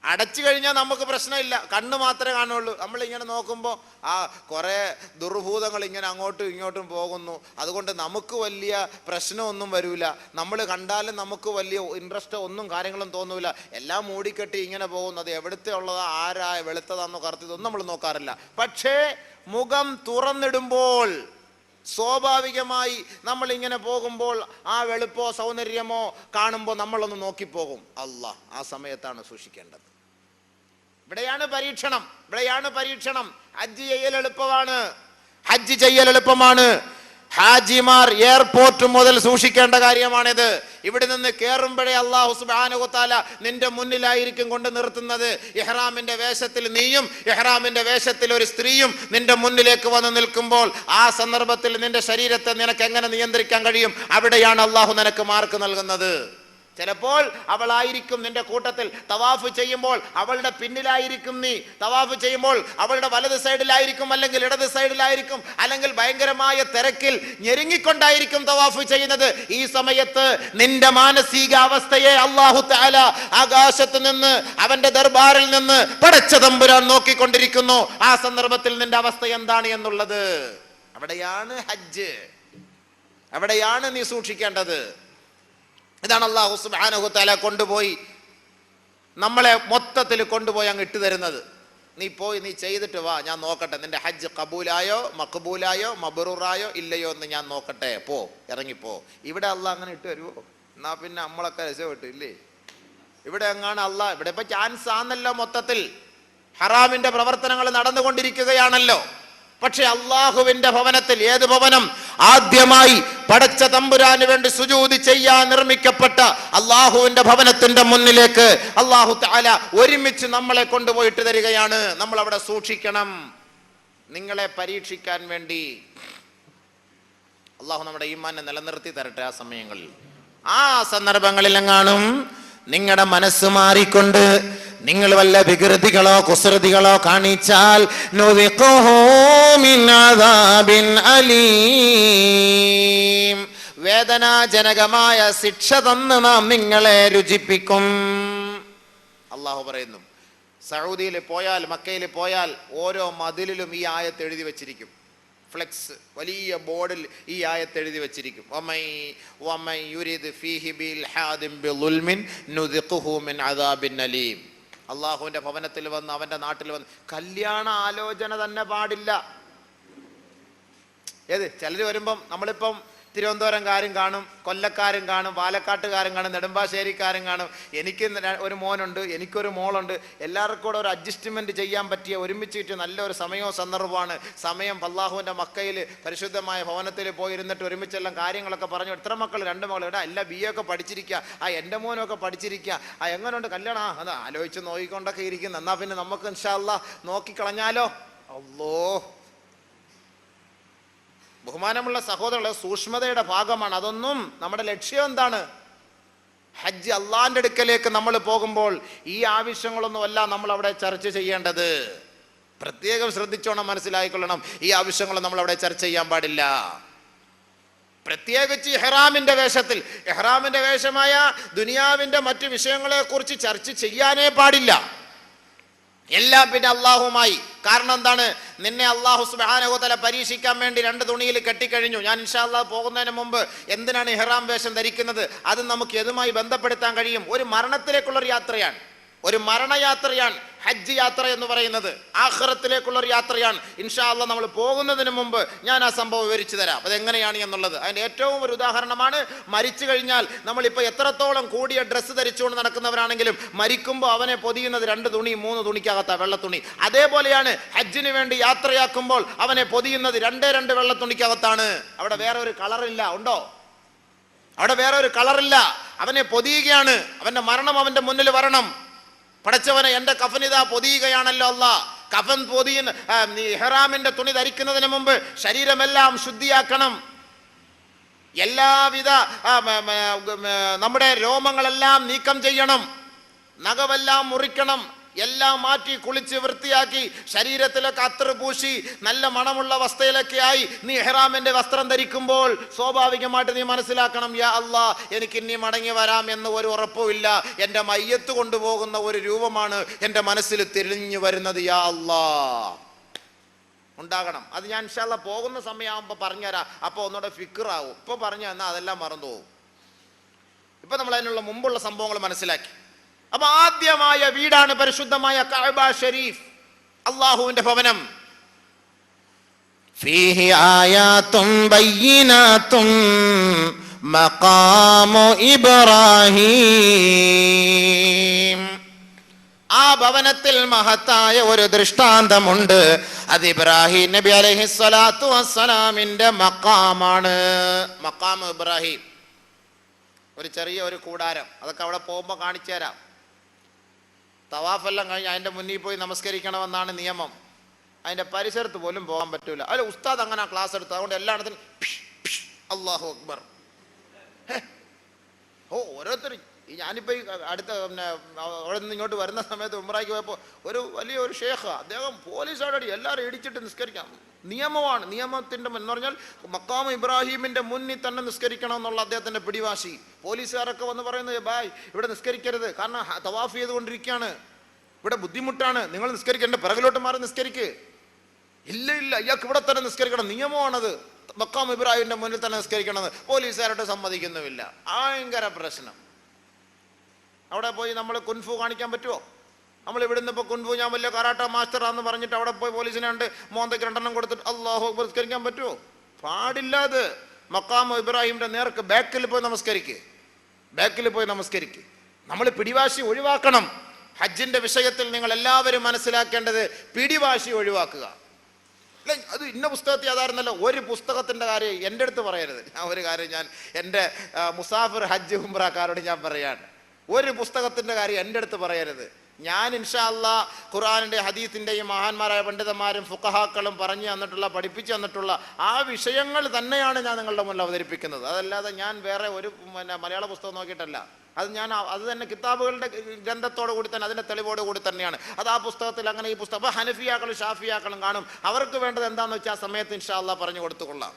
അടച്ചു കഴിഞ്ഞാൽ നമുക്ക് പ്രശ്നമില്ല, കണ്ണ് മാത്രമേ കാണുള്ളൂ. നമ്മളിങ്ങനെ നോക്കുമ്പോൾ ആ കുറേ ദുർഭൂതങ്ങൾ ഇങ്ങനെ അങ്ങോട്ടും ഇങ്ങോട്ടും പോകുന്നു. അതുകൊണ്ട് നമുക്ക് വലിയ പ്രശ്നമൊന്നും വരില്ല. നമ്മൾ കണ്ടാലും നമുക്ക് വലിയ ഇൻട്രസ്റ്റ് ഒന്നും കാര്യങ്ങളും തോന്നൂല. എല്ലാം മൂടിക്കെട്ടി ഇങ്ങനെ പോകുന്നു. അത് എവിടുത്തെ ഉള്ളതാ, ആരാ, വെളുത്തതാന്നോ കറുത്തതൊന്നും നമ്മൾ നോക്കാറില്ല. പക്ഷേ മുഖം തുറന്നിടുമ്പോൾ സ്വാഭാവികമായി നമ്മൾ ഇങ്ങനെ പോകുമ്പോൾ ആ വെളുപ്പോ സൗന്ദര്യമോ കാണുമ്പോൾ നമ്മളൊന്ന് നോക്കിപ്പോകും. അല്ലാഹ്, ആ സമയത്താണ് സൂക്ഷിക്കേണ്ടത്. ഇവിടെയാണ് പരീക്ഷണം. ഹജ്ജ് ചെയ്യൽ എളുപ്പമാണ്. ഹാജിമാർ എയർപോർട്ട് മുതൽ സൂക്ഷിക്കേണ്ട കാര്യമാണിത്. ഇവിടെ നിന്ന് കയറുമ്പോഴേ അല്ലാഹു സുബ്ഹാനഹു വ തആല നിന്റെ മുന്നിലായിരിക്കും കൊണ്ട് നിർത്തുന്നത്. ഇഹ്റാമിന്റെ വേഷത്തിൽ നീയും ഇഹ്റാമിന്റെ വേഷത്തിൽ ഒരു സ്ത്രീയും നിന്റെ മുന്നിലേക്ക് വന്ന് നിൽക്കുമ്പോൾ ആ സന്ദർഭത്തിൽ നിന്റെ ശരീരത്തെ നിനക്ക് എങ്ങനെ നിയന്ത്രിക്കാൻ കഴിയും? അവിടെയാണ് അല്ലാഹു നിനക്ക് മാർക്ക് നൽകുന്നത്. ചിലപ്പോൾ അവളായിരിക്കും നിന്റെ കൂട്ടത്തിൽ തവാഫ് ചെയ്യുമ്പോൾ അവളുടെ പിന്നിലായിരിക്കും നീ. തവാഫ് ചെയ്യുമ്പോൾ അവളുടെ വലത് സൈഡിലായിരിക്കും, അല്ലെങ്കിൽ ഇടത് സൈഡിലായിരിക്കും, അല്ലെങ്കിൽ ഭയങ്കരമായ തിരക്കിൽ ഞെരുങ്ങിക്കൊണ്ടായിരിക്കും തവാഫ് ചെയ്യുന്നത്. ഈ സമയത്ത് നിന്റെ മാനസിക അവസ്ഥയെ അല്ലാഹു തആല ആകാശത്ത് നിന്ന് അവന്റെ ദർബാറിൽ നിന്ന് പടച്ച തമ്പുരാൻ നോക്കിക്കൊണ്ടിരിക്കുന്നു. ആ സന്ദർഭത്തിൽ നിന്റെ അവസ്ഥ എന്താണ് എന്നുള്ളത്. അവിടെയാണ് ഹജ്ജ്, അവിടെയാണ് നീ സൂക്ഷിക്കേണ്ടത്. ഇതാണ് അല്ലാഹു സുബ്ഹാനഹു വ തആല കൊണ്ടുപോയി നമ്മളെ മൊത്തത്തിൽ കൊണ്ടുപോയി അങ്ങ് ഇട്ടു തരുന്നത്. നീ പോയി നീ ചെയ്തിട്ട് വാ, ഞാൻ നോക്കട്ടെ നിന്റെ ഹജ്ജ് കബൂലായോ മഖബൂലായോ മബ്റൂറായോ ഇല്ലയോ എന്ന് ഞാൻ നോക്കട്ടെ, പോ, ഇറങ്ങിപ്പോ. ഇവിടെ അല്ലാഹ് അങ്ങനെ ഇട്ട് തരുമോ? എന്നാ പിന്നെ നമ്മളൊക്കെ രക്ഷപ്പെട്ടു ഇല്ലേ? ഇവിടെ എങ്ങാണ് അല്ലാഹ്, ഇവിടെ ഇപ്പൊ ചാൻസ് ആണല്ലോ. മൊത്തത്തിൽ ഹറാമിന്റെ പ്രവർത്തനങ്ങൾ നടന്നുകൊണ്ടിരിക്കുകയാണല്ലോ. പക്ഷെ അള്ളാഹുവിന്റെ ഭവനത്തിൽ, ഏത് ഭവനം? ആദ്യമായി പടച്ച തമ്പുരാന് വേണ്ടി സുജൂദ് ചെയ്യാൻ നിർമ്മിക്കപ്പെട്ട അള്ളാഹുവിന്റെ ഭവനത്തിന്റെ മുന്നിലേക്ക് അള്ളാഹു തആല ഒരുമിച്ച് നമ്മളെ കൊണ്ടുപോയിട്ട് തരികയാണ്. നമ്മൾ അവിടെ സൂക്ഷിക്കണം, നിങ്ങളെ പരീക്ഷിക്കാൻ വേണ്ടി. അള്ളാഹു നമ്മുടെ ഈമാനെ നിലനിർത്തി തരട്ടെ. ആ സമയങ്ങളിൽ, ആ സന്ദർഭങ്ങളിലെങ്ങാനും നിങ്ങളുടെ മനസ്സ് മാറിക്കൊണ്ട് നിങ്ങൾ വല്ല വികൃതികളോ കുസൃതികളോ കാണിച്ചാൽ വേദനാജനകമായ ശിക്ഷ തന്ന് നാം നിങ്ങളെ രുചിപ്പിക്കും. അള്ളാഹു പറയുന്നു, സൗദിയിൽ പോയാൽ, മക്കയിൽ പോയാൽ ഓരോ മതിലിലും ഈ ആയത്ത് എഴുതി വെച്ചിരിക്കും. ഫ്ലെക്സ്, വലിയ ബോർഡിൽ ഈ ആയത്ത് എഴുതി വെച്ചിരിക്കും. അള്ളാഹുവിന്റെ ഭവനത്തിൽ വന്ന്, അവന്റെ നാട്ടിൽ വന്ന് കല്യാണ ആലോചന തന്നെ പാടില്ല. ഏത് ചിലർ വരുമ്പം, നമ്മളിപ്പം തിരുവനന്തപുരംകാരും കാണും, കൊല്ലക്കാരും കാണും, പാലക്കാട്ടുകാരും കാണും, നെടുമ്പാശ്ശേരിക്കാരും കാണും. എനിക്ക് ഒരു മോനുണ്ട്, എനിക്കൊരു മോളുണ്ട്. എല്ലാവർക്കും കൂടെ ഒരു അഡ്ജസ്റ്റ്മെന്റ് ചെയ്യാൻ പറ്റിയ, ഒരുമിച്ച് കിട്ടിയ നല്ലൊരു സമയവും സന്ദർഭമാണ്. സമയം അല്ലാഹുവിന്റെ മക്കയിൽ പരിശുദ്ധമായ ഭവനത്തിൽ പോയിരുന്നിട്ട് ഒരുമിച്ചെല്ലാം കാര്യങ്ങളൊക്കെ പറഞ്ഞു. എത്ര മക്കൾ? 2 മക്കൾ. ഇവിടെ എല്ലാം BA ഒക്കെ പഠിച്ചിരിക്കുക. എൻ്റെ മോനൊക്കെ പഠിച്ചിരിക്കുക. എങ്ങനെയുണ്ട് കല്യാണം? അത് ആലോചിച്ച് നോക്കിക്കൊണ്ടൊക്കെ ഇരിക്കുന്നു. എന്നാ പിന്നെ നമുക്ക് ഇൻഷാ അല്ലാഹ് നോക്കിക്കളഞ്ഞാലോ? അല്ലോ, ബഹുമാനമുള്ള സഹോദരങ്ങളെ, സൂക്ഷ്മതയുടെ ഭാഗമാണ്. അതൊന്നും നമ്മുടെ ലക്ഷ്യം എന്താണ്? ഹജ്ജ്, അള്ളാന്റെ അടുക്കലേക്ക് നമ്മൾ പോകുമ്പോൾ ഈ ആവശ്യങ്ങളൊന്നും അല്ല നമ്മൾ അവിടെ ചർച്ച ചെയ്യേണ്ടത്. പ്രത്യേകം ശ്രദ്ധിച്ചോണം, മനസ്സിലായിക്കൊള്ളണം. ഈ ആവശ്യങ്ങൾ നമ്മൾ അവിടെ ചർച്ച ചെയ്യാൻ പാടില്ല. പ്രത്യേകിച്ച് ഇഹ്റാമിന്റെ വേഷത്തിൽ, ഇഹ്റാമിന്റെ വേഷമായ ദുനിയാവിന്റെ മറ്റു വിഷയങ്ങളെ കുറിച്ച് ചർച്ച ചെയ്യാനേ പാടില്ല. എല്ലാം പിന്നെ അള്ളാഹുമായി. കാരണം എന്താണ്? നിന്നെ അള്ളാഹു സുബ്ഹാനഹു വ തആല പരീക്ഷിക്കാൻ വേണ്ടി 2 തുണിയിൽ കെട്ടിക്കഴിഞ്ഞു. ഞാൻ ഇൻഷാ അല്ലാഹ് പോകുന്നതിന് മുമ്പ് എന്തിനാണ് ഇഹ്റാം വേഷം ധരിക്കുന്നത്? അത് നമുക്ക് എതുമായി ബന്ധപ്പെടുത്താൻ കഴിയും? ഒരു മരണത്തിലേക്കുള്ളൊരു യാത്രയാണ്, ഒരു മരണയാത്രയാണ് ഹജ്ജ് യാത്ര എന്ന് പറയുന്നത്. ആഖിറത്തിലേക്കുള്ള ഒരു യാത്രയാണ്. ഇൻഷാ അല്ലാഹ് നമ്മൾ പോകുന്നതിന് മുമ്പ് ഞാൻ ആ സംഭവം വിവരിച്ചു തരാം, അതെങ്ങനെയാണ് എന്നുള്ളത്. അതിൻ്റെ ഏറ്റവും ഒരു ഉദാഹരണമാണ്, മരിച്ചു കഴിഞ്ഞാൽ നമ്മളിപ്പോൾ എത്രത്തോളം കൂടിയ ഡ്രസ്സ് ധരിച്ചുകൊണ്ട് നടക്കുന്നവരാണെങ്കിലും മരിക്കുമ്പോൾ അവനെ പൊതിയുന്നത് 2 തുണി 3 തുണിക്കകത്താ, വെള്ളത്തുണി. അതേപോലെയാണ് ഹജ്ജിന് വേണ്ടി യാത്രയാക്കുമ്പോൾ അവനെ പൊതിയുന്നത് 2 വെള്ളത്തുണിക്കകത്താണ്. അവിടെ വേറെ ഒരു കളറില്ല. ഉണ്ടോ? അവിടെ വേറെ ഒരു കളറില്ല. അവനെ പൊതിയുകയാണ്. അവന്റെ മരണം അവന്റെ മുന്നിൽ വരണം. പടച്ചവനെ, എൻ്റെ കഫനിതാ പൊതിയുകയാണല്ലോ അല്ലാഹ്. കഫൻ പൊതിയുന്ന ഇഹ്റാമിന്റെ തുണി ധരിക്കുന്നതിന് മുമ്പ് ശരീരമെല്ലാം ശുദ്ധിയാക്കണം. എല്ലാവിധ നമ്മുടെ രോമങ്ങളെല്ലാം നീക്കം ചെയ്യണം, നഖമെല്ലാം മുറിക്കണം, എല്ലാം മാറ്റി കുളിച്ച് വൃത്തിയാക്കി ശരീരത്തിലൊക്കെ അത്തർ പൂശി നല്ല മണമുള്ള അവസ്ഥയിലൊക്കെ ആയി നീ ഇഹ്റാമിന്റെ വസ്ത്രം ധരിക്കുമ്പോൾ സ്വാഭാവികമായിട്ട് നീ മനസ്സിലാക്കണം, യാ അല്ലാഹ്, എനിക്ക് ഇനി മടങ്ങി വരാം എന്ന് ഒരു ഉറപ്പുമില്ല. എൻ്റെ മയ്യത്ത് കൊണ്ടുപോകുന്ന ഒരു രൂപമാണ് എൻ്റെ മനസ്സിൽ തെളിഞ്ഞു വരുന്നത്. യാ അല്ലാഹ് ഉണ്ടാകണം. അത് ഞാൻ ഇൻഷാ അല്ലാഹ് പോകുന്ന സമയമാകുമ്പോൾ പറഞ്ഞുതരാം. അപ്പോൾ ഒന്നുകൂടെ ഫിക്റാവും. ഇപ്പോൾ പറഞ്ഞു തന്നാൽ അതെല്ലാം മറന്നു പോകും. ഇപ്പൊ നമ്മൾ അതിനുള്ള മുമ്പുള്ള സംഭവങ്ങൾ മനസ്സിലാക്കി. അപ്പൊ ആദ്യമായ വീടാണ് പരിശുദ്ധമായ കഅബ ഷരീഫ്, അള്ളാഹുവിന്റെ ഭവനം. ഫീഹി ആയാതും ബയ്യിനാതും മഖാമു ഇബ്രാഹീം. ആ ഭവനത്തിൽ മഹത്തായ ഒരു ദൃഷ്ടാന്തമുണ്ട്. അത് ഇബ്രാഹിം നബി അലൈഹിസ്സലാത്തു വസ്സലാമിന്റെ മഖാമാണ്. മഖാം ഇബ്രാഹിം, ഒരു ചെറിയ ഒരു കൂടാരം. അതൊക്കെ അവിടെ പോകുമ്പോൾ കാണിച്ചു തരാം. തവാഫെല്ലാം കഴിഞ്ഞ് അതിൻ്റെ മുന്നിൽ പോയി നമസ്കരിക്കണമെന്നാണ് നിയമം. അതിൻ്റെ പരിസരത്ത് പോലും പോകാൻ പറ്റൂല. അതിൽ ഉസ്താദ് അങ്ങനെ ക്ലാസ് എടുത്തു. അതുകൊണ്ട് എല്ലായിടത്തും അല്ലാഹു അക്ബർ. ഓരോരുത്തരും ഞാനിപ്പോൾ ഈ അടുത്ത അവിടെ നിന്ന് ഇങ്ങോട്ട് വരുന്ന സമയത്ത് ഉംറയ്ക്ക് പോയപ്പോൾ ഒരു ഷേഖ്, അദ്ദേഹം പോലീസോടടി എല്ലാവരും ഇടിച്ചിട്ട് നിസ്കരിക്കാം. നിയമമാണ്. നിയമത്തിൻ്റെ എന്ന് പറഞ്ഞാൽ മഖാം ഇബ്രാഹിമിൻ്റെ മുന്നിൽ തന്നെ നിസ്കരിക്കണം എന്നുള്ള അദ്ദേഹത്തിൻ്റെ പിടിവാശി. പോലീസുകാരൊക്കെ വന്ന് പറയുന്നത്, ബായ് ഇവിടെ നിസ്കരിക്കരുത്, കാരണം തവാഫ് ചെയ്തുകൊണ്ടിരിക്കുകയാണ്, ഇവിടെ ബുദ്ധിമുട്ടാണ്, നിങ്ങൾ നിസ്കരിക്കേണ്ട, പിറകിലോട്ട് മാറി നിസ്കരിക്ക്. ഇല്ല ഇയാൾക്ക് ഇവിടെ തന്നെ നിസ്കരിക്കണം, നിയമമാണത്, മഖാം ഇബ്രാഹിമിൻ്റെ മുന്നിൽ തന്നെ നിസ്കരിക്കണമെന്ന് പോലീസുകാരോട്ട് സമ്മതിക്കുന്നുമില്ല. ഭയങ്കര പ്രശ്നം. അവിടെ പോയി നമ്മൾ കുൻഫു കാണിക്കാൻ പറ്റുമോ? നമ്മൾ ഇവിടുന്ന് ഇപ്പോൾ കുൻഫു ഞാൻ വലിയ കരാട്ട മാസ്റ്ററാന്ന് പറഞ്ഞിട്ട് അവിടെ പോയി പോലീസിനെ കണ്ട് മോന്തയ്ക്ക് 2 കൊടുത്തിട്ട് അല്ലാഹു അക്ബർ നിസ്കരിക്കാൻ പറ്റുമോ? പാടില്ലാതെ. മഖാം ഇബ്രാഹിമിന്റെ നേർക്ക് ബാക്കിൽ പോയി നമസ്കരിക്ക്. നമ്മൾ പിടിവാശി ഒഴിവാക്കണം. ഹജ്ജിന്റെ വിഷയത്തിൽ നിങ്ങൾ എല്ലാവരും മനസ്സിലാക്കേണ്ടത് പിടിവാശി ഒഴിവാക്കുക. അത് ഇന്ന പുസ്തകത്തിൽ അതായിരുന്നല്ലോ. ഒരു പുസ്തകത്തിന്റെ കാര്യം എൻ്റെ അടുത്ത് പറയരുത്. ഒരു കാര്യം ഞാൻ എൻ്റെ മുസാഫിർ ഹജ്ജ് ഉംറക്കാരോട് ഞാൻ പറയാണ്, ഒരു പുസ്തകത്തിന്റെ കാര്യം എൻ്റെ അടുത്ത് പറയരുത്. ഞാൻ ഇൻഷാ അല്ലാഹ് ഖുർആനിന്റെ ഹദീസിന്റെയും മഹാന്മാരായ പണ്ഡിതന്മാരും ഫുഖഹാക്കളും പറഞ്ഞു തന്നിട്ടുള്ള, പഠിപ്പിച്ചു തന്നിട്ടുള്ള ആ വിഷയങ്ങൾ തന്നെയാണ് ഞാൻ നിങ്ങളുടെ മുന്നിൽ അവതരിപ്പിക്കുന്നത്. അതല്ലാതെ ഞാൻ വേറെ ഒരു മലയാള പുസ്തകം നോക്കിയിട്ടല്ല. അത് തന്നെ കിതാബുകളുടെ ഗ്രന്ഥത്തോടു കൂടി തന്നെ, അതിൻ്റെ തെളിവോട് കൂടി തന്നെയാണ്. അത് ആ പുസ്തകത്തിൽ അങ്ങനെ ഈ പുസ്തകം. അപ്പോൾ ഹനഫിയാക്കളും ഷാഫിയാക്കളും കാണും. അവർക്ക് വേണ്ടത് എന്താണെന്ന് വെച്ചാൽ ആ സമയത്ത് ഇൻഷാ അല്ലാഹ് പറഞ്ഞു കൊടുത്തുകൊള്ളാം.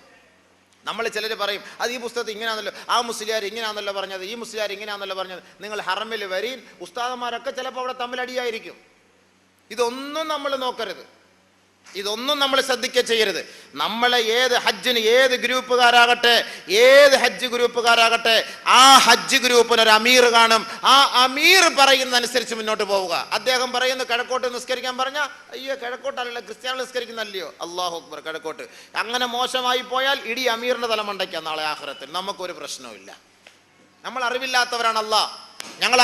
നമ്മൾ ചിലർ പറയും, അത് ഈ പുസ്തകത്തിൽ ഇങ്ങനെയാണല്ലോ, ആ മുസ്ലിയാർ ഇങ്ങനെയാണല്ലോ പറഞ്ഞത്, ഈ മുസ്ലിയാർ ഇങ്ങനെയാണല്ലോ പറഞ്ഞത്. നിങ്ങൾ ഹറമിൽ വരീൻ, ഉസ്താദന്മാരൊക്കെ ചിലപ്പോൾ അവിടെ തമ്മിലടിയായിരിക്കും. ഇതൊന്നും നമ്മൾ നോക്കരുത്, ഇതൊന്നും നമ്മൾ ശ്രദ്ധിക്കുക ചെയ്യരുത്. നമ്മളെ ഏത് ഹജ്ജിന് ഏത് ഹജ്ജ് ഗ്രൂപ്പുകാരാകട്ടെ ആ ഹജ്ജ് ഗ്രൂപ്പിന് ഒരു അമീർ കാണും. ആ അമീർ പറയുന്ന അനുസരിച്ച് മുന്നോട്ട് പോവുക. അദ്ദേഹം പറയുന്നു കിഴക്കോട്ട് നിസ്കരിക്കാൻ പറഞ്ഞാൽ, അയ്യോ കിഴക്കോട്ടല്ല, ക്രിസ്ത്യാനി നിസ്കരിക്കുന്നല്ലയോ, അല്ലാഹു അക്ബർ കിഴക്കോട്ട്. അങ്ങനെ മോശമായി പോയാൽ ഇടി അമീറിന്റെ തലമണ്ടയ്ക്കാം നാളെ ആഖിറത്തിൽ. നമുക്കൊരു പ്രശ്നവുമില്ല. നമ്മൾ അറിവില്ലാത്തവരാണ്. ഞങ്ങൾ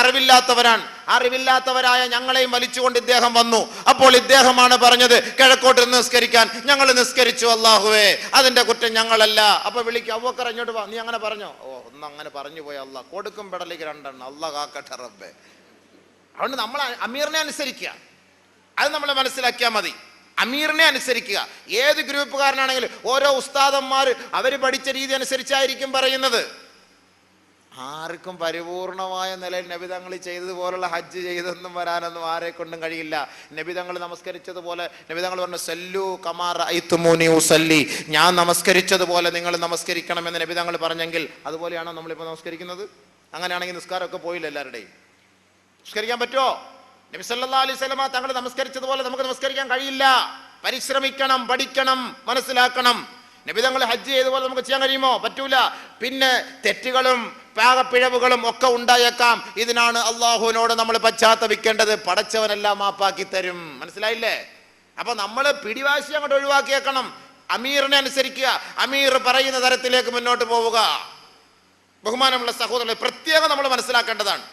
അറിവില്ലാത്തവരായ ഞങ്ങളെയും വലിച്ചുകൊണ്ട് ഇദ്ദേഹം വന്നു. അപ്പോൾ ഇദ്ദേഹമാണ് പറഞ്ഞത് കിഴക്കോട്ട് നിസ്കരിക്കാൻ. ഞങ്ങൾ നിസ്കരിച്ചു, അല്ലാഹുവേ അതിന്റെ കുറ്റം ഞങ്ങളല്ല. അപ്പൊ വിളിക്കും, അബൂബക്കർ ഇങ്ങോട്ട് വാ, നീ അങ്ങനെ പറഞ്ഞോ? ഒന്ന് അങ്ങനെ പറഞ്ഞു പോയി, അല്ലാഹ് കൊടുക്കും പെടലേക്ക് 2 എണ്ണം, അല്ലാഹ് കാക്കട്ടെ റബ്ബേ. അതുകൊണ്ട് നമ്മൾ അമീറിനെ അനുസരിക്കുക, അത് നമ്മൾ മനസ്സിലാക്കിയാൽ മതി. അമീറിനെ അനുസരിക്കുക. ഏത് ഗ്രൂപ്പുകാരനാണെങ്കിലും ഓരോ ഉസ്താദന്മാർ അവർ പഠിച്ച രീതി അനുസരിച്ചായിരിക്കും പറയുന്നത്. ആർക്കും പരിപൂർണമായ നിലയിൽ നബിതങ്ങൾ ചെയ്തതുപോലുള്ള ഹജ്ജ് ചെയ്തൊന്നും വരാനൊന്നും ആരെ കൊണ്ടും കഴിയില്ല. നബിതങ്ങൾ നമസ്കരിച്ചതുപോലെ, നബിതങ്ങൾ പറഞ്ഞു സല്ലു കമാ റഅയ്തുമൂനി ഉസല്ലി, ഞാൻ നമസ്കരിച്ചതുപോലെ നിങ്ങൾ നമസ്കരിക്കണമെന്ന് നബിതങ്ങൾ പറഞ്ഞെങ്കിൽ അതുപോലെയാണോ നമ്മളിപ്പോൾ നമസ്കരിക്കുന്നത്? അങ്ങനെയാണെങ്കിൽ നിസ്കാരമൊക്കെ പോയില്ല എല്ലാവരുടെയും. നിസ്കരിക്കാൻ പറ്റുമോ? നബി സല്ലല്ലാഹു അലൈഹി വസല്ലമ തങ്ങൾ നമസ്കരിച്ചതുപോലെ നമുക്ക് നമസ്കരിക്കാൻ കഴിയില്ല. പരിശ്രമിക്കണം, പഠിക്കണം, മനസ്സിലാക്കണം. നബിതങ്ങൾ ഹജ്ജ് ചെയ്തതുപോലെ നമുക്ക് ചെയ്യാൻ കഴിയുമോ? പറ്റൂല. പിന്നെ തെറ്റുകളും പാകപ്പിഴവുകളും ഒക്കെ ഉണ്ടായേക്കാം. ഇതിനാണ് അള്ളാഹുവിനോട് നമ്മൾ പശ്ചാത്തപിക്കേണ്ടത്. പടച്ചവനെല്ലാം മാപ്പാക്കി തരും. മനസ്സിലായില്ലേ? അപ്പൊ നമ്മൾ പിടിവാശി അങ്ങോട്ട് ഒഴിവാക്കിയേക്കണം. അമീറിനെ അനുസരിക്കുക, അമീർ പറയുന്ന തരത്തിലേക്ക് മുന്നോട്ട് പോവുക. ബഹുമാനമുള്ള സഹോദരങ്ങളെ, പ്രത്യേകം നമ്മൾ മനസ്സിലാക്കേണ്ടതാണ്.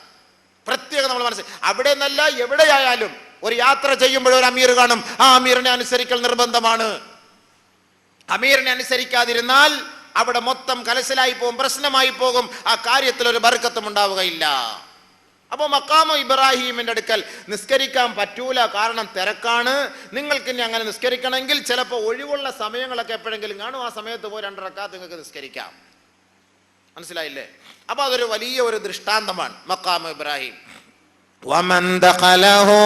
അവിടെ നിന്നല്ല എവിടെയായാലും ഒരു യാത്ര ചെയ്യുമ്പോൾ ഒരു അമീർ കാണും. ആ അമീറിനെ അനുസരിക്കൽ നിർബന്ധമാണ്. അമീറിനെ അനുസരിക്കാതിരുന്നാൽ അവിടെ മൊത്തം കലശലായി പോകും, പ്രശ്നമായി പോകും. ആ കാര്യത്തിൽ ഒരു ബർക്കത്തും ഉണ്ടാവുകയില്ല. അപ്പോൾ മഖാമ ഇബ്രാഹിമിന്റെ അടുക്കൽ നിസ്കരിക്കാൻ പറ്റൂല, കാരണം തിരക്കാണ്. നിങ്ങൾക്ക് ഇനി അങ്ങനെ നിസ്കരിക്കണമെങ്കിൽ ചിലപ്പോൾ ഒഴിവുള്ള സമയങ്ങളൊക്കെ എപ്പോഴെങ്കിലും കാണും. ആ സമയത്ത് പോയി 2 റക്അത്ത് നിങ്ങൾക്ക് നിസ്കരിക്കാം. മനസ്സിലായില്ലേ? അപ്പൊ അതൊരു വലിയ ഒരു ദൃഷ്ടാന്തമാണ് മഖാമ ഇബ്രാഹിം. വമൻ ദഖലഹു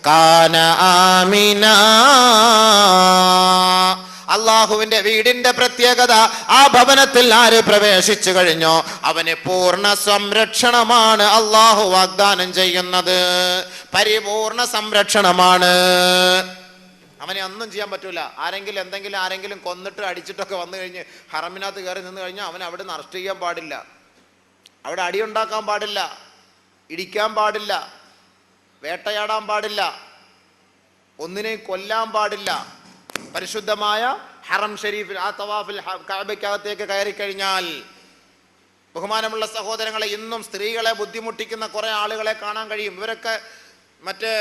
കാന ആമിനാ. അള്ളാഹുവിന്റെ വീടിന്റെ പ്രത്യേകത, ആ ഭവനത്തിൽ ആര് പ്രവേശിച്ചു കഴിഞ്ഞോ അവന് പൂർണ്ണ സംരക്ഷണമാണ് അള്ളാഹു വാഗ്ദാനം ചെയ്യുന്നത്. പരിപൂർണ സംരക്ഷണമാണ്. അവനെ ഒന്നും ചെയ്യാൻ പറ്റൂല. ആരെങ്കിലും കൊന്നിട്ട് അടിച്ചിട്ടൊക്കെ വന്നു കഴിഞ്ഞ് ഹറമിനകത്ത് കയറി നിന്ന് കഴിഞ്ഞാൽ അവൻ അവിടെ നിന്ന് അറസ്റ്റ് ചെയ്യാൻ പാടില്ല, അവിടെ അടിയുണ്ടാക്കാൻ പാടില്ല, ഇടിക്കാൻ പാടില്ല, വേട്ടയാടാൻ പാടില്ല, ഒന്നിനെയും കൊല്ലാൻ പാടില്ല. പരിശുദ്ധമായ ഹറം ഷരീഫിൽ ആ തവാഫിൽ കഅബയ്ക്കകത്തേക്ക് കയറി കഴിഞ്ഞാൽ, ബഹുമാനമുള്ള സഹോദരങ്ങളെ, ഇന്നും സ്ത്രീകളെ ബുദ്ധിമുട്ടിക്കുന്ന കുറെ ആളുകളെ കാണാൻ കഴിയും. ഇവരൊക്കെ മറ്റേ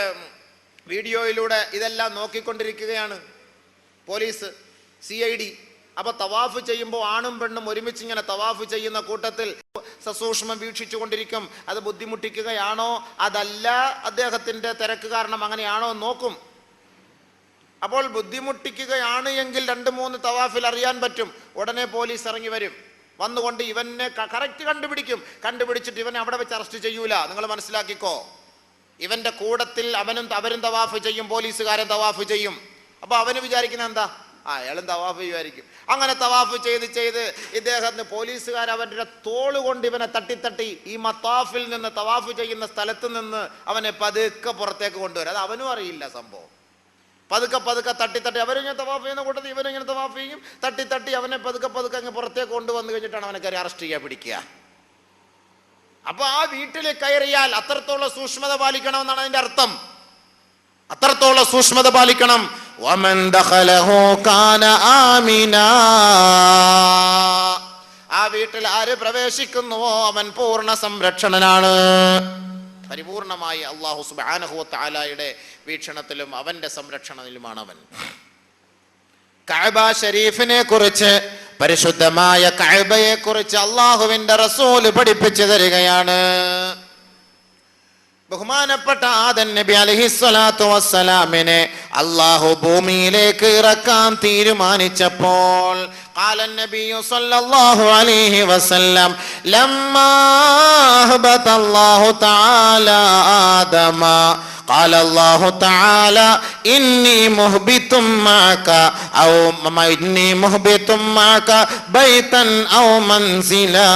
വീഡിയോയിലൂടെ ഇതെല്ലാം നോക്കിക്കൊണ്ടിരിക്കുകയാണ്, പോലീസ്, CID. അപ്പൊ തവാഫ് ചെയ്യുമ്പോൾ ആണും പെണ്ണും ഒരുമിച്ച് ഇങ്ങനെ തവാഫ് ചെയ്യുന്ന കൂട്ടത്തിൽ സസൂക്ഷ്മം വീക്ഷിച്ചു കൊണ്ടിരിക്കും. അത് ബുദ്ധിമുട്ടിക്കുകയാണോ, അതല്ല അദ്ദേഹത്തിന്റെ തിരക്ക് കാരണം അങ്ങനെയാണോ നോക്കും. അപ്പോൾ ബുദ്ധിമുട്ടിക്കുകയാണ് എങ്കിൽ 2-3 തവാഫിൽ അറിയാൻ പറ്റും. ഉടനെ പോലീസ് ഇറങ്ങി വരും, വന്നുകൊണ്ട് ഇവനെ കറക്റ്റ് കണ്ടുപിടിച്ചിട്ട് ഇവനെ അവിടെ വെച്ച് അറസ്റ്റ് ചെയ്യൂല. നിങ്ങൾ മനസ്സിലാക്കിക്കോ. ഇവന്റെ കൂടത്തിൽ അവരും തവാഫ് ചെയ്യും, പോലീസുകാരൻ തവാഫ് ചെയ്യും. അപ്പൊ അവന് വിചാരിക്കുന്ന എന്താ, അയാളും തവാഫ് ചെയ്യുമായിരിക്കും. അങ്ങനെ തവാഫ് ചെയ്ത് ഇദ്ദേഹത്തിന് പോലീസുകാർ അവന്റെ തോള് കൊണ്ട് ഇവനെ തട്ടി ഈ മത്താഫിൽ നിന്ന്, തവാഫ് ചെയ്യുന്ന സ്ഥലത്ത് നിന്ന് അവനെ പതുക്കെ പുറത്തേക്ക് കൊണ്ടുവരും. അത് അവനും അറിയില്ല സംഭവം. പതുക്കെ തട്ടി അവരിങ്ങനെ തവാഫ് ചെയ്യുന്ന കൂട്ടത്തിൽ ഇവനിങ്ങനെ തവാഫ് ചെയ്യും. തട്ടി അവനെ പതുക്കെ അങ്ങ് പുറത്തേക്ക് കൊണ്ടുവന്നു കഴിഞ്ഞിട്ടാണ് അവനെ കയറി അറസ്റ്റ് ചെയ്യാൻ പിടിക്കുക. അപ്പൊ ആ വീട്ടിൽ കയറിയാൽ അത്രത്തോളം സൂക്ഷ്മത പാലിക്കണമെന്നാണ് അതിന്റെ അർത്ഥം. അത്രത്തോളം സൂക്ഷ്മത പാലിക്കണം. വമൻ ദഖലഹു കാന ആമിനാ. ആ വീട്ടിൽ ആര് പ്രവേശിക്കുന്നുവോ അവൻ പൂർണ്ണ സംരക്ഷണനാണ്. പരിപൂർണമായി അല്ലാഹു സുബ്ഹാനഹു വ തആലയുടെ വീക്ഷണത്തിലും അവന്റെ സംരക്ഷണത്തിലുമാണ് അവൻ. കഅബ ഷരീഫിനെ കുറിച്ച്, പരിശുദ്ധമായ കഅബയെ കുറിച്ച് അല്ലാഹുവിന്റെ റസൂൽ പഠിപ്പിച്ചു തരികയാണ്. ബഹുമാനപ്പെട്ട ആദം നബി അലൈഹിസ്സലാത്തു വസ്സലാമിനെ അല്ലാഹു ഭൂമിയിലേക്ക് ഇറക്കാൻ തീരുമാനിച്ചപ്പോൾ قال النبي صلى الله عليه وسلم لما أهبط الله تعالى آدم قال الله تعالى إني مهبط معك بيتا أو منزلا.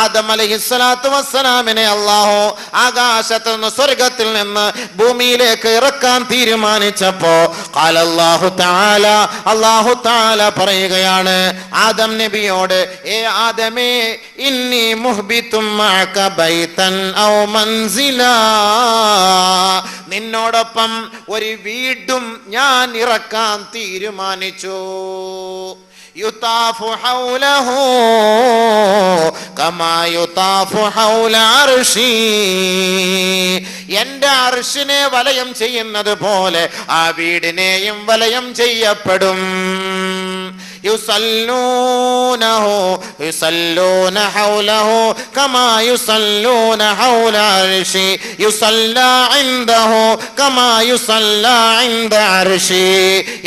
ആദം അലൈഹിസ്സലാത്തു വസ്സലാമിനെ അല്ലാഹു ആകാശത്ത് നിന്ന്, സ്വർഗത്തിൽ നിന്ന് ഭൂമിയിലേക്ക് ഇറക്കാൻ തീരുമാനിച്ചപ്പോ അല്ലാഹു തആല പറയുകയാണ് ആദം നബിയോട്, ഏ ആദമേ, ഇന്നി മുഹ്ബിതും മഅക ബൈതൻ ഔ മൻസിലാ, നിന്നോടൊപ്പം ഒരു വീടും ഞാൻ ഇറക്കാൻ തീരുമാനിച്ചു. യുതാഫു ഹൗലഹു കമാ യുതാഫു ഹൗല അർശി, എന്റെ അർശിനെ വലയം ചെയ്യുന്നത് പോലെ ആ വീടിനെയും വലയം ചെയ്യപ്പെടും. യുസല്ലൂന ഹൗലഹു കമാ യുസല്ലൂന ഹൗല അർശി യുസല്ലാ ഇൻദഹു കമാ യുസല്ലാ ഇൻദ അർശി,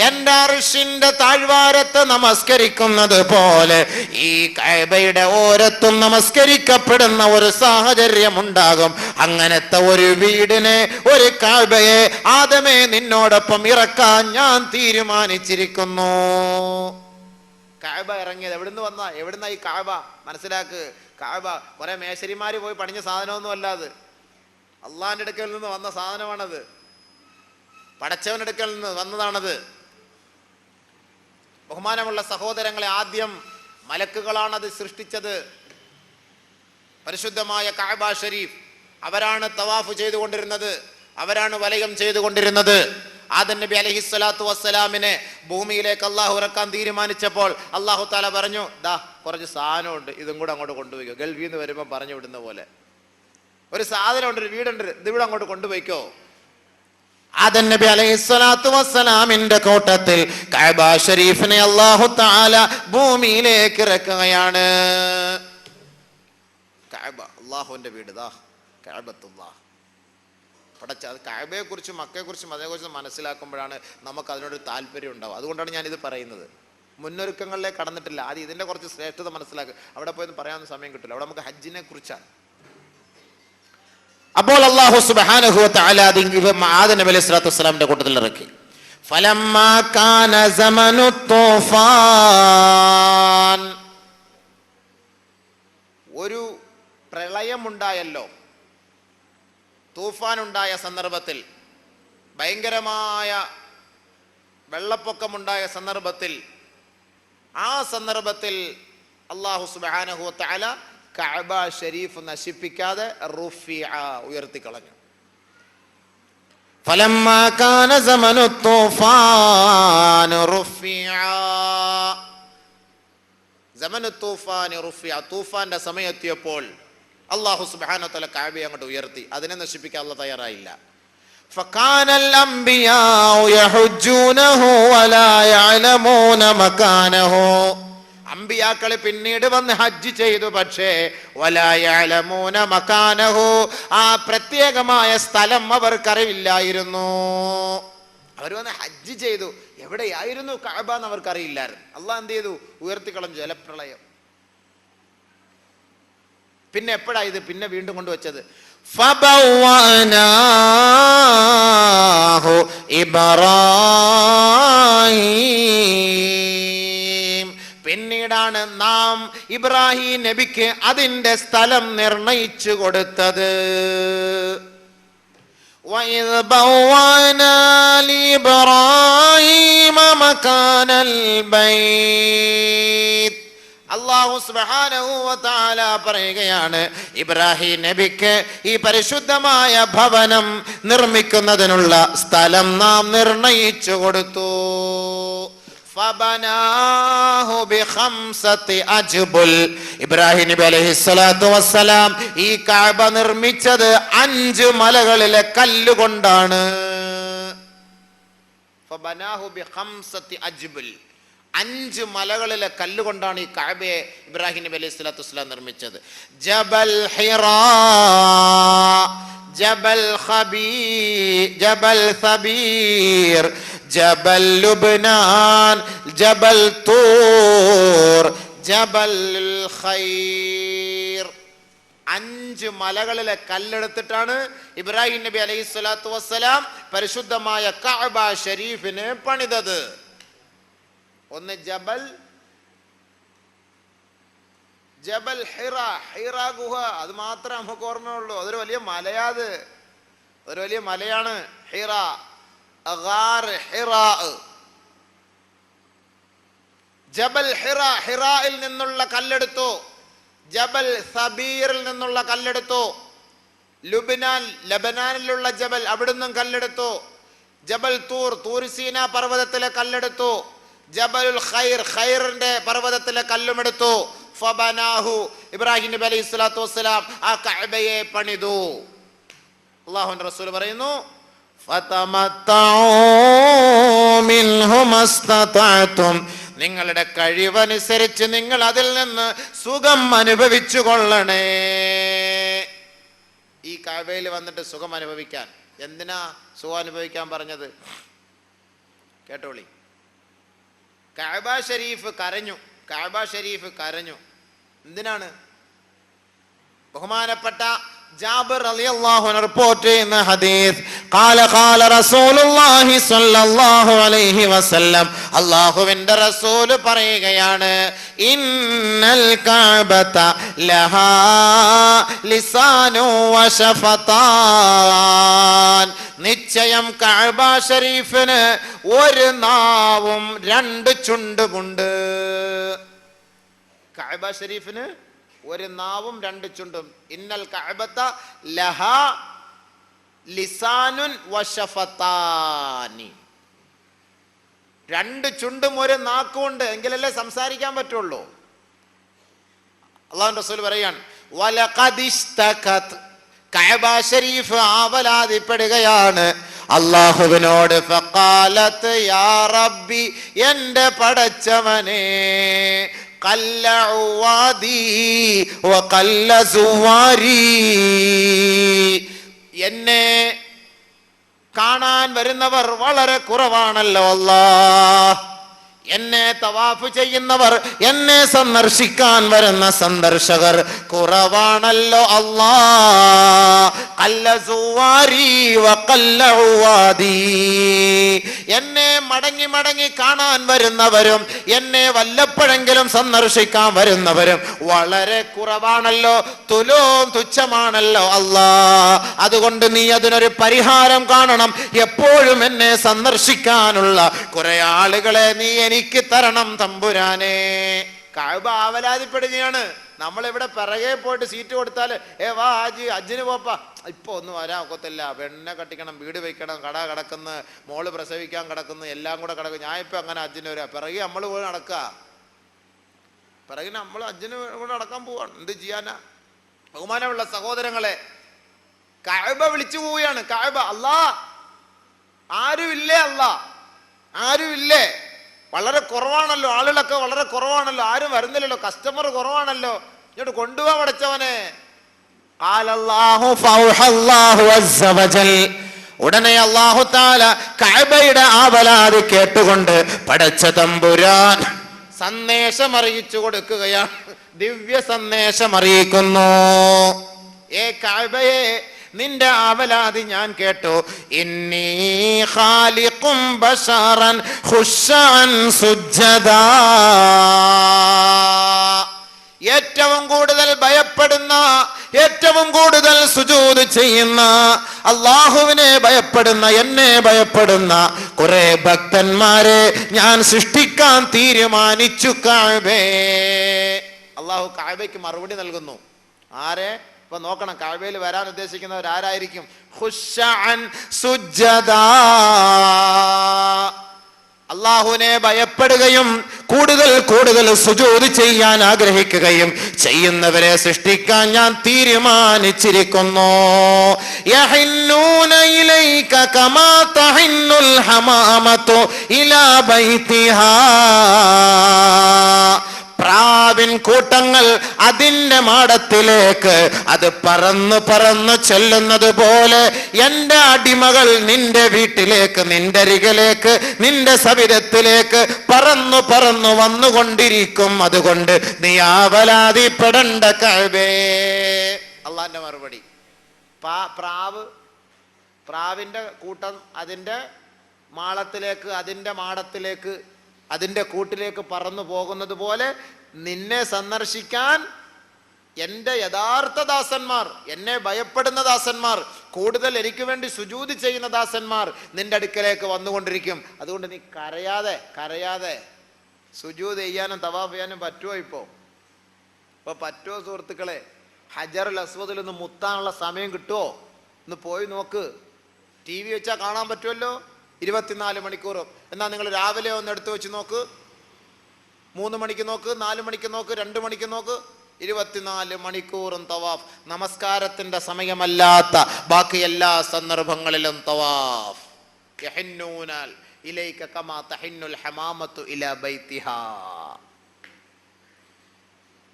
എന്റെ അർശിന്റെ താഴ്വാരത്ത് നമസ്കരിക്കുന്നത് പോലെ ഈ കഅബയുടെ ഓരത്തും നമസ്കരിക്കപ്പെടുന്ന ഒരു സാഹചര്യം ഉണ്ടാകും. അങ്ങനത്തെ ഒരു വീടിനെ, ഒരു കഅബയെ ആദമേ നിന്നോടൊപ്പം ഇറക്കാൻ ഞാൻ തീരുമാനിച്ചിരിക്കുന്നു. കഅബ ഇറങ്ങിയത് എവിടുന്ന ഈ കഅബ? മനസ്സിലാക്ക്, കഅബ കുറെ മേശരിമാര് പോയി പണിഞ്ഞ സാധനമൊന്നും അല്ലാതെ അള്ളാഹിന്റെ അടുക്കൽ നിന്ന് വന്ന സാധനമാണത്. പടച്ചവന്റെ അടുക്കൽ നിന്ന് വന്നതാണത്. ബഹുമാനമുള്ള സഹോദരങ്ങളെ, ആദ്യം മലക്കുകളാണത് സൃഷ്ടിച്ചത്. പരിശുദ്ധമായ കഅബ ഷരീഫ് അവരാണ് തവാഫ് ചെയ്തുകൊണ്ടിരുന്നത്, അവരാണ് വലയം ചെയ്തുകൊണ്ടിരുന്നത്. ആദം നബി അലൈഹിസ്സലാത്തു വസ്സലാമിനെ ഭൂമിയിലേക്ക് അള്ളാഹു ഇറക്കാൻ തീരുമാനിച്ചപ്പോൾ അള്ളാഹു തആല പറഞ്ഞു, ദാ കുറച്ച് സാധനമുണ്ട്, ഇതും കൂടെ അങ്ങോട്ട് കൊണ്ടുപോയിക്കോ. ഗൾഫിൽ നിന്ന് വരുമ്പോൾ പറഞ്ഞു വിടുന്ന പോലെ ഒരു സാധനമുണ്ട്, ഒരു വീടുണ്ട്, ഇതിവിടെ അങ്ങോട്ട് കൊണ്ടുപോയിക്കോ. ആദം നബി അലൈഹിസ്സലാത്തു വസ്സലാമിന്റെ കൂട്ടത്തിൽ കഅബ ഷരീഫിനെ അല്ലാഹു തആല ഭൂമിയിലേക്ക് ഇറക്കുകയാണ്. കഅബ അല്ലാഹുവിന്റെ വീട്, ദാ കഅബത്തുല്ലാഹ്. പടച്ച അത് കഅബയെ കുറിച്ചും മക്കയെ കുറിച്ചും അതേക്കുറിച്ചും മനസ്സിലാക്കുമ്പോഴാണ് നമുക്ക് അതിനോടൊരു താല്പര്യം ഉണ്ടാവുക. അതുകൊണ്ടാണ് ഞാനിത് പറയുന്നത്. മുന്നൊരുക്കങ്ങളിലേക്ക് കടന്നിട്ടില്ല, ആദ്യം ഇതിന്റെ കുറച്ച് ശ്രേഷ്ഠത മനസ്സിലാക്കുക. അവിടെ പോയൊന്നും പറയാനൊന്നും സമയം കിട്ടില്ല. അവിടെ നമുക്ക് ഹജ്ജിനെ കുറിച്ചാണ്. അപ്പോൾ അല്ലാഹു സുബ്ഹാനഹു വ തആല ആദം നബി അലൈഹിസ്സലാത്തു വസ്സലാമിന്റെ കൂട്ടത്തിൽ ഇറക്കി. ഫലമ്മാ കാന സമനു തൂഫാൻ, ഒരു പ്രളയമുണ്ടായല്ലോ, തൂഫാനുണ്ടായ സന്ദർഭത്തിൽ, ഭയങ്കരമായ വെള്ളപ്പൊക്കമുണ്ടായ സന്ദർഭത്തിൽ, ആ സന്ദർഭത്തിൽ അല്ലാഹു സുബ്ഹാനഹു വ തആല കഅബ ഷരീഫ് നശിപ്പിക്കാതെ റുഫിഅ, ഉയർത്തിക്കളഞ്ഞു. ഫലമ്മാ കാന സമനു തൂഫാൻ റുഫിഅ, സമനു തൂഫാൻ റുഫിഅ, തൂഫാന്റെ സമയത്തിയപ്പോൾ അല്ലാഹു സുബ്ഹാനഹു വ തആല കഅബയെ അങ്ങോട്ട് ഉയർത്തി. അതിനെ നശിപ്പിക്കാൻ അല്ലാഹു തയ്യാറായില്ല. فكان الأنبياء يحجونه ولا يعلمون مكانه, അമ്പിയാക്കള് പിന്നീട് വന്ന് ഹജ്ജ് ചെയ്തു, പക്ഷേ വലാ യഅലമൂന മകാനഹു, ആ പ്രത്യേകമായ സ്ഥലം അവർക്കറിയില്ലായിരുന്നു. അവർ വന്ന് ഹജ്ജ് ചെയ്തു, എവിടെയായിരുന്നു കഅബ എന്ന് അവർക്കറിയില്ലായിരുന്നു. അള്ളാഹ് എന്ത് ചെയ്തു? ഉയർത്തിക്കളഞ്ഞു, ജലപ്രളയം. പിന്നെ എപ്പോഴാ ഇത് പിന്നെ വീണ്ടും കൊണ്ടുവച്ചത്? ഫബവ്വഅനാഹു ഇബ്രാഹീം, പിന്നീടാണ് നാം ഇബ്രാഹിം നബിക്ക് അതിന്റെ സ്ഥലം നിർണയിച്ചു കൊടുത്തത്. وَإِذْ بَوَّأْنَا لِإِبْرَاهِيمَ مَكَانَ الْبَيْتِ, അല്ലാഹു സുബ്ഹാനഹു വ തആല പറയുകയാണ്, ഇബ്രാഹിം നബിക്ക് ഈ പരിശുദ്ധമായ ഭവനം നിർമ്മിക്കുന്നതിനുള്ള സ്ഥലം നാം നിർണയിച്ചു കൊടുത്തു. ഫബനാഹു ബിഖംസതി അജ്ബുൽ, ഇബ്രാഹിം നബി അലൈഹിസ്സലാത്തു വസ്സലാം ഈ കഅബ നിർമ്മിച്ചത് 5 മലകളിലെ കല്ലുകൊണ്ടാണ്. ഫബനാഹു ബിഖംസതി അജ്ബുൽ, 5 മലകളിലെ കല്ലുകൊണ്ടാണ് ഈ കഅബയെ ഇബ്രാഹിം നബി അലൈഹി സ്വലാത്തു വസ്സലാം നിർമ്മിച്ചത്. ജബൽ ഹിറാ, ജബൽ ജബൽ സബീർ, ജബൽ ലുബ്നാൻ, ജബൽ തൂർ, ജബൽ ഖൈർ. 5 മലകളിലെ കല്ലെടുത്തിട്ടാണ് ഇബ്രാഹിം നബി അലൈഹി സ്വലാത്തു വസ്സലാം പരിശുദ്ധമായ കഅബ ഷരീഫിനെ പണിതത്. ഒന്ന് ജബൽ ഹിറ, ഹിറ ഗുഹ, അത് മാത്രമേ നമുക്ക് ഓർമ്മയുള്ളൂ. അതൊരു വലിയ മലയാത്, അതൊരു വലിയ മലയാണ് ഹിറ. ജബൽ ഹിറ, ഹിറയിൽ നിന്നുള്ള കല്ലെടുത്തു. ജബൽ സബീറിൽ നിന്നുള്ള കല്ലെടുത്തു. ലബനാനിലുള്ള ജബൽ, അവിടുന്ന് കല്ലെടുത്തു. ജബൽ തൂർ, തൂർസീന പർവ്വതത്തിലെ കല്ലെടുത്തു. ജബലുൽ ഖൈർ, ഖൈറിന്റെ പർവ്വതത്തിലെ കല്ലുമെടുത്തു. ഫബനാഹു, ഇബ്രാഹിം നബി അലൈഹി സ്വലാത്തു വസ്സലാം ആ കഅബയെ പണിതു. അല്ലാഹുവിന്റെ റസൂൽ പറയുന്നു, ഫതമത്തഉ മിൻഹു മസ്തതഅതും, നിങ്ങളുടെ കഴിവനുസരിച്ച് നിങ്ങൾ അതിൽ നിന്ന് സുഖം അനുഭവിച്ചു കൊള്ളണേ. ഈ കഅബയിൽ വന്നിട്ട് സുഖം അനുഭവിക്കാൻ, എന്തിനാ സുഖം അനുഭവിക്കാൻ പറഞ്ഞത്? കേട്ടോളി. കഅബ ഷരീഫ് കരഞ്ഞു, കഅബ ഷരീഫ് കരഞ്ഞു. എന്തിനാണ്? ബഹുമാനപ്പെട്ട ജാബിർ റളിയല്ലാഹു അൻഹു റിപ്പോർട്ട് ചെയ്യുന്ന ഹദീസ്, ഖാല ഖാല റസൂലുള്ളാഹി സ്വല്ലല്ലാഹു അലൈഹി വസല്ലം, അല്ലാഹുവിന്റെ റസൂൽ പറയുകയാണ്, ഇന്നൽ കഅബത ലഹാ ലിസാനു വശഫതാൻ, നിശ്ചയം കഅബ ഷരീഫിന് ഒരു നാവും 2 ചുണ്ടുമുണ്ട്. കഅബ ഷരീഫിന് ഒരു നാവും 2 ചുണ്ടും. ഇന്നൽ കഅബത ലഹാ ലിസാനുൻ വശഫതാനി, 2 ചുണ്ടും ഒരു നാക്കുമുണ്ട്, എങ്കിലല്ലേ സംസാരിക്കാൻ പറ്റുള്ളൂ. അല്ലാഹുവിന്റെ റസൂൽ പറയാണ്, വലഖദിസ്തകത്, കഅബ ഷരീഫ് ആവലാതിപ്പെടുകയാണ് അല്ലാഹുവിനോട്. ഫഖാലത്ത് യാ റബ്ബി, എൻ്റെ പടച്ചവനേ, ഖല്ല ഉവാദി വഖല്ല സുവാരി, എന്നെ കാണാൻ വരുന്നവർ വളരെ കുറവാണല്ലോ അല്ലാഹ്, എന്നെ തവാഫ് ചെയ്യുന്നവർ, എന്നെ സന്ദർശിക്കാൻ വരുന്ന സന്ദർശകർ കുറവാണല്ലോ അല്ലാഹ്. ഖല്ല സുവാരി വഖല്ല ഉവാദി, എന്നെ മടങ്ങി മടങ്ങി കാണാൻ വരുന്നവരും എന്നെ വല്ലപ്പോഴെങ്കിലും സന്ദർശിക്കാൻ വരുന്നവരും വളരെ കുറവാണല്ലോ, തുച്ഛമാണല്ലോ അല്ലാഹ്. അതുകൊണ്ട് നീ അതിനൊരു പരിഹാരം കാണണം. എപ്പോഴും എന്നെ സന്ദർശിക്കാനുള്ള കുറെ ആളുകളെ നീ എനിക്ക് തരണം തമ്പുരാനെ. കഅബ ആവലാതിപ്പെടുകയാണ്, നമ്മളിവിടെ പിറകെ പോയിട്ട് സീറ്റ് കൊടുത്താൽ വാ ഹാജി ഹജ്ജിന് പോപ്പാ, ഇപ്പൊ ഒന്നും വരാൻ ഒക്കത്തില്ല, പെണ്ണെ കട്ടിക്കണം, വീട് വെക്കണം, കട കിടക്കുന്നു, മോള് പ്രസവിക്കാൻ കിടക്കുന്നു, എല്ലാം കൂടെ കിടക്കും, ഞാൻ ഇപ്പൊ അങ്ങനെ ഹജ്ജിന് വരാം. പിറകെ നമ്മൾ പോയി നടക്കുക, പിറകെ നമ്മൾ ഹജ്ജിന് കൂടെ നടക്കാൻ പോവാണ്. എന്ത് ചെയ്യാനാ? ബഹുമാനമുള്ള സഹോദരങ്ങളെ, കഅബ വിളിച്ചു പോവുകയാണ്. കഅബ, അല്ലാ ആരുമില്ലേ? അല്ലാ ആരുമില്ലേ? വളരെ കുറവാണല്ലോ, ആളുകളൊക്കെ വളരെ കുറവാണല്ലോ, ആരും വരുന്നില്ലല്ലോ, കസ്റ്റമർ കുറവാണല്ലോ, ഇങ്ങോട്ട് കൊണ്ടുപോവാ പടച്ചവനെ. ഉടനെ അല്ലാഹു തആല കഅബയുടെ ആവലാതി കേട്ടുകൊണ്ട് പടച്ച തമ്പുരാൻ സന്ദേശം അറിയിച്ചു കൊടുക്കുകയാണ്, ദിവ്യ സന്ദേശം അറിയിക്കുന്നു. കഅബയെ, നിന്റെ ആവലാതി ഞാൻ കേട്ടു. ഇന്നി ഖാലിഖും ബശറൻ ഖുശഅൻ സുജ്ജദാ. ഏറ്റവും കൂടുതൽ ഭയപ്പെടുന്ന, ഏറ്റവും കൂടുതൽ സുജൂദ് ചെയ്യുന്ന, അള്ളാഹുവിനെ ഭയപ്പെടുന്ന, എന്നെ ഭയപ്പെടുന്ന കുറെ ഭക്തന്മാരെ ഞാൻ സൃഷ്ടിക്കാൻ തീരുമാനിച്ചു. കഅബേ, അള്ളാഹു കഅബയ്ക്ക് മറുപടി നൽകുന്നു. ആരെ? ഇപ്പൊ നോക്കണം, കഅബയിൽ വരാൻ ഉദ്ദേശിക്കുന്നവർ ആരായിരിക്കും? ഖുശഅൻ സുജ്ജദാ. അള്ളാഹുവിനെ ഭയപ്പെടുകയും കൂടുതൽ കൂടുതൽ സുജൂദ് ചെയ്യാൻ ആഗ്രഹിക്കുകയും ചെയ്യുന്നവരെ സൃഷ്ടിക്കാൻ ഞാൻ തീരുമാനിച്ചിരിക്കുന്നു. യഹിന്നൂന ഇലൈക കമാ തഹിന്നുൽ ഹമാമതു ഇലാ ബൈതിഹാ. പ്രാവിൻ കൂട്ടങ്ങൾ അതിന്റെ മാടത്തിലേക്ക് അത് പറന്ന് പറന്ന് ചെല്ലുന്നത് പോലെ എന്റെ അടിമകൾ നിന്റെ വീട്ടിലേക്ക്, നിന്റെ അരികിലേക്ക്, നിന്റെ സവിധത്തിലേക്ക് പറന്നു പറന്നു വന്നുകൊണ്ടിരിക്കും. അതുകൊണ്ട് നീ ആവലാതിപ്പെടണ്ട കഅബേ. അള്ളാന്റെ മറുപടി. പ്രാവിന്റെ കൂട്ടം അതിന്റെ മാളത്തിലേക്ക്, അതിന്റെ മാടത്തിലേക്ക്, അതിന്റെ കൂട്ടിലേക്ക് പറന്നു പോകുന്നത് പോലെ നിന്നെ സന്ദർശിക്കാൻ എൻ്റെ യഥാർത്ഥ ദാസന്മാർ, എന്നെ ഭയപ്പെടുന്ന ദാസന്മാർ, കൂടുതൽ എനിക്ക് വേണ്ടി സുജൂദ് ചെയ്യുന്ന ദാസന്മാർ നിന്റെ അടുക്കലേക്ക് വന്നുകൊണ്ടിരിക്കും. അതുകൊണ്ട് നീ കരയാതെ സുജൂദ് ചെയ്യാനും തവാഫ് ചെയ്യാനും പറ്റുമോ? ഇപ്പൊ പറ്റുമോ സുഹൃത്തുക്കളെ? ഹജറുൽ അസ്വദിൽ ഒന്ന് മുത്താനുള്ള സമയം കിട്ടുമോ? ഒന്ന് പോയി നോക്ക്. TV വെച്ചാൽ കാണാൻ പറ്റുമല്ലോ 24 മണിക്കൂറും. എന്നാൽ നിങ്ങൾ രാവിലെ ഒന്ന് എടുത്തു വെച്ച് നോക്ക്, 3 മണിക്ക് നോക്ക്, 4 മണിക്ക് നോക്ക്, 2 മണിക്ക് നോക്ക്, 24 മണിക്കൂറും തവാഫ്. നമസ്കാരത്തിന്റെ സമയമല്ലാത്ത ബാക്കി എല്ലാ സന്ദർഭങ്ങളിലും തവാഫ്. യഹിന്നൂന ഇലൈക കമാ തഹിന്നുൽ ഹമാമതു ഇലാ ബൈതിഹാ.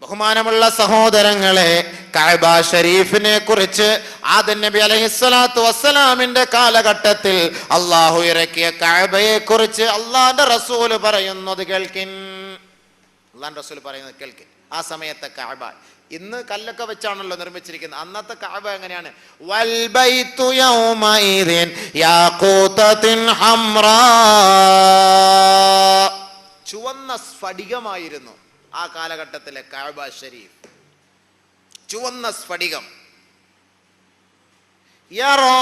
ബഹുമാനമുള്ള സഹോദരങ്ങളെ, കഅബ ഷരീഫിനെ കുറിച്ച് ആദം നബി അലൈഹിസ്സലാത്തു വസ്സലാമിന്റെ കാലഘട്ടത്തിൽ അള്ളാഹു ഇറക്കിയ കഅബയെ കുറിച്ച് അള്ളാന്റെ റസൂല് പറയുന്നത് കേൾക്കിൻ. അള്ളാന്റെ റസൂൽ പറയുന്നത് കേൾക്കിൻ. ആ സമയത്തെ കഅബ ഇന്ന് കല്ലൊക്കെ വെച്ചാണല്ലോ നിർമ്മിച്ചിരിക്കുന്നത്. അന്നത്തെ കഅബ എങ്ങനെയാണ്? വൽ ബൈതു യൗമഇദിൻ യാഖൂതത്തിൻ ഹംറാ. ചുവന്ന സ്ഫടികമായിരുന്നു ആ കാലഘട്ടത്തിലെ കഅബ ഷരീഫ്. ചുവന്ന സ്ഫടികം. യറാ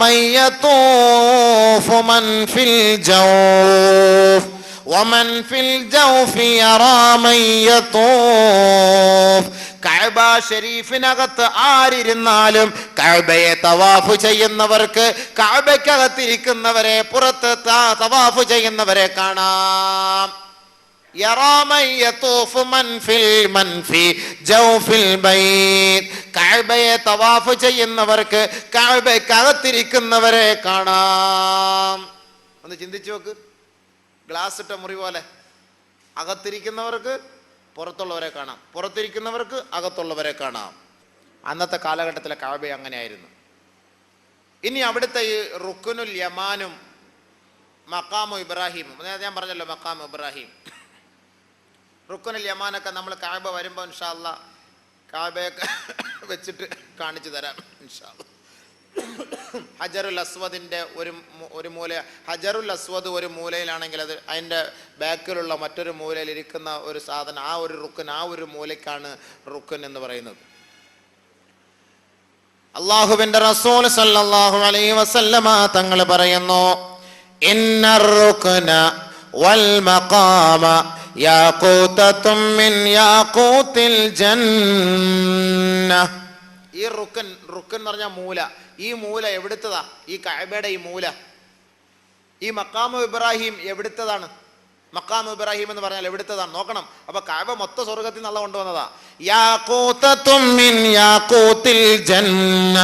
മൻ യതൂഫു മൻ ഫിൽ ജൗഫ് വമൻ ഫിൽ ജൗഫി യറാ മൻ യതൂഫ്. കഅബ ഷരീഫിനകത്ത് ആരിരുന്നാലും കഅബയെ തവാഫ് ചെയ്യുന്നവർക്ക്, കഅബയ്ക്കകത്തിരിക്കുന്നവരെ, പുറത്ത് തവാഫ് ചെയ്യുന്നവരെ കാണാം. കഅബയെ തവാഫ് ചെയ്യുന്നവർക്ക് കഅബയ്ക്കകത്തിരിക്കുന്നവരെ കാണാം. ഒന്ന് ചിന്തിച്ചു നോക്ക്. ഗ്ലാസ് ഇട്ട മുറി പോലെ അകത്തിരിക്കുന്നവർക്ക് പുറത്തുള്ളവരെ കാണാം, പുറത്തിരിക്കുന്നവർക്ക് അകത്തുള്ളവരെ കാണാം. അന്നത്തെ കാലഘട്ടത്തിലെ കഅബ അങ്ങനെയായിരുന്നു. ഇനി അവിടുത്തെ ഈ റുക്നുൽ യമാനും മഖാമു ഇബ്രാഹിമും, ഞാൻ പറഞ്ഞല്ലോ മഖാമു ഇബ്രാഹിം, റുക്നുൽ യമാനൊക്കെ നമ്മൾ കഅബ വരുമ്പോൾ ഇൻഷാ അല്ലാഹ് കഅബയൊക്കെ വെച്ചിട്ട് കാണിച്ചു തരാം ഇൻഷാ അല്ലാഹ്. ഹജറുൽ അസ്വദിന്റെ ഒരു മൂല, ഹജറുൽ അസ്വദ് ഒരു മൂലയിലാണെങ്കിൽ അത് അതിൻ്റെ ബാക്കിലുള്ള മറ്റൊരു മൂലയിൽ ഇരിക്കുന്ന ഒരു സാധനം, ആ ഒരു റുക്കൻ, ആ ഒരു മൂലയ്ക്കാണ് റുക്കൻ എന്ന് പറയുന്നത്. അല്ലാഹുവിന്റെ റസൂൽ സല്ലല്ലാഹു അലൈഹി വസല്ലമ തങ്ങൾ പറയുന്നു, ഇന്നർ റുക്ന വൽ മഖാമ യാഖൂതത്തും മിൻ യാഖൂതിൽ ജന്ന. ഈ റുക്കൻ എന്ന് പറഞ്ഞ മൂല, ഈ മൂല എവിടുത്തതാ? ഈ കഅബയുടെ ഈ മൂല, ഈ മഖാമു ഇബ്രാഹിം എവിടുത്തതാണ്? മഖാമു ഇബ്രാഹിം എന്ന് പറഞ്ഞാൽ എവിടുത്തതാണ് നോക്കണം. അപ്പൊ കഅബ മൊത്തം സ്വർഗത്തിൽ നിന്ന് അല്ലാഹു കൊണ്ടുവന്നതാ. യാഖൂതത്തും മിൻ യാഖൂതിൽ ജന്ന,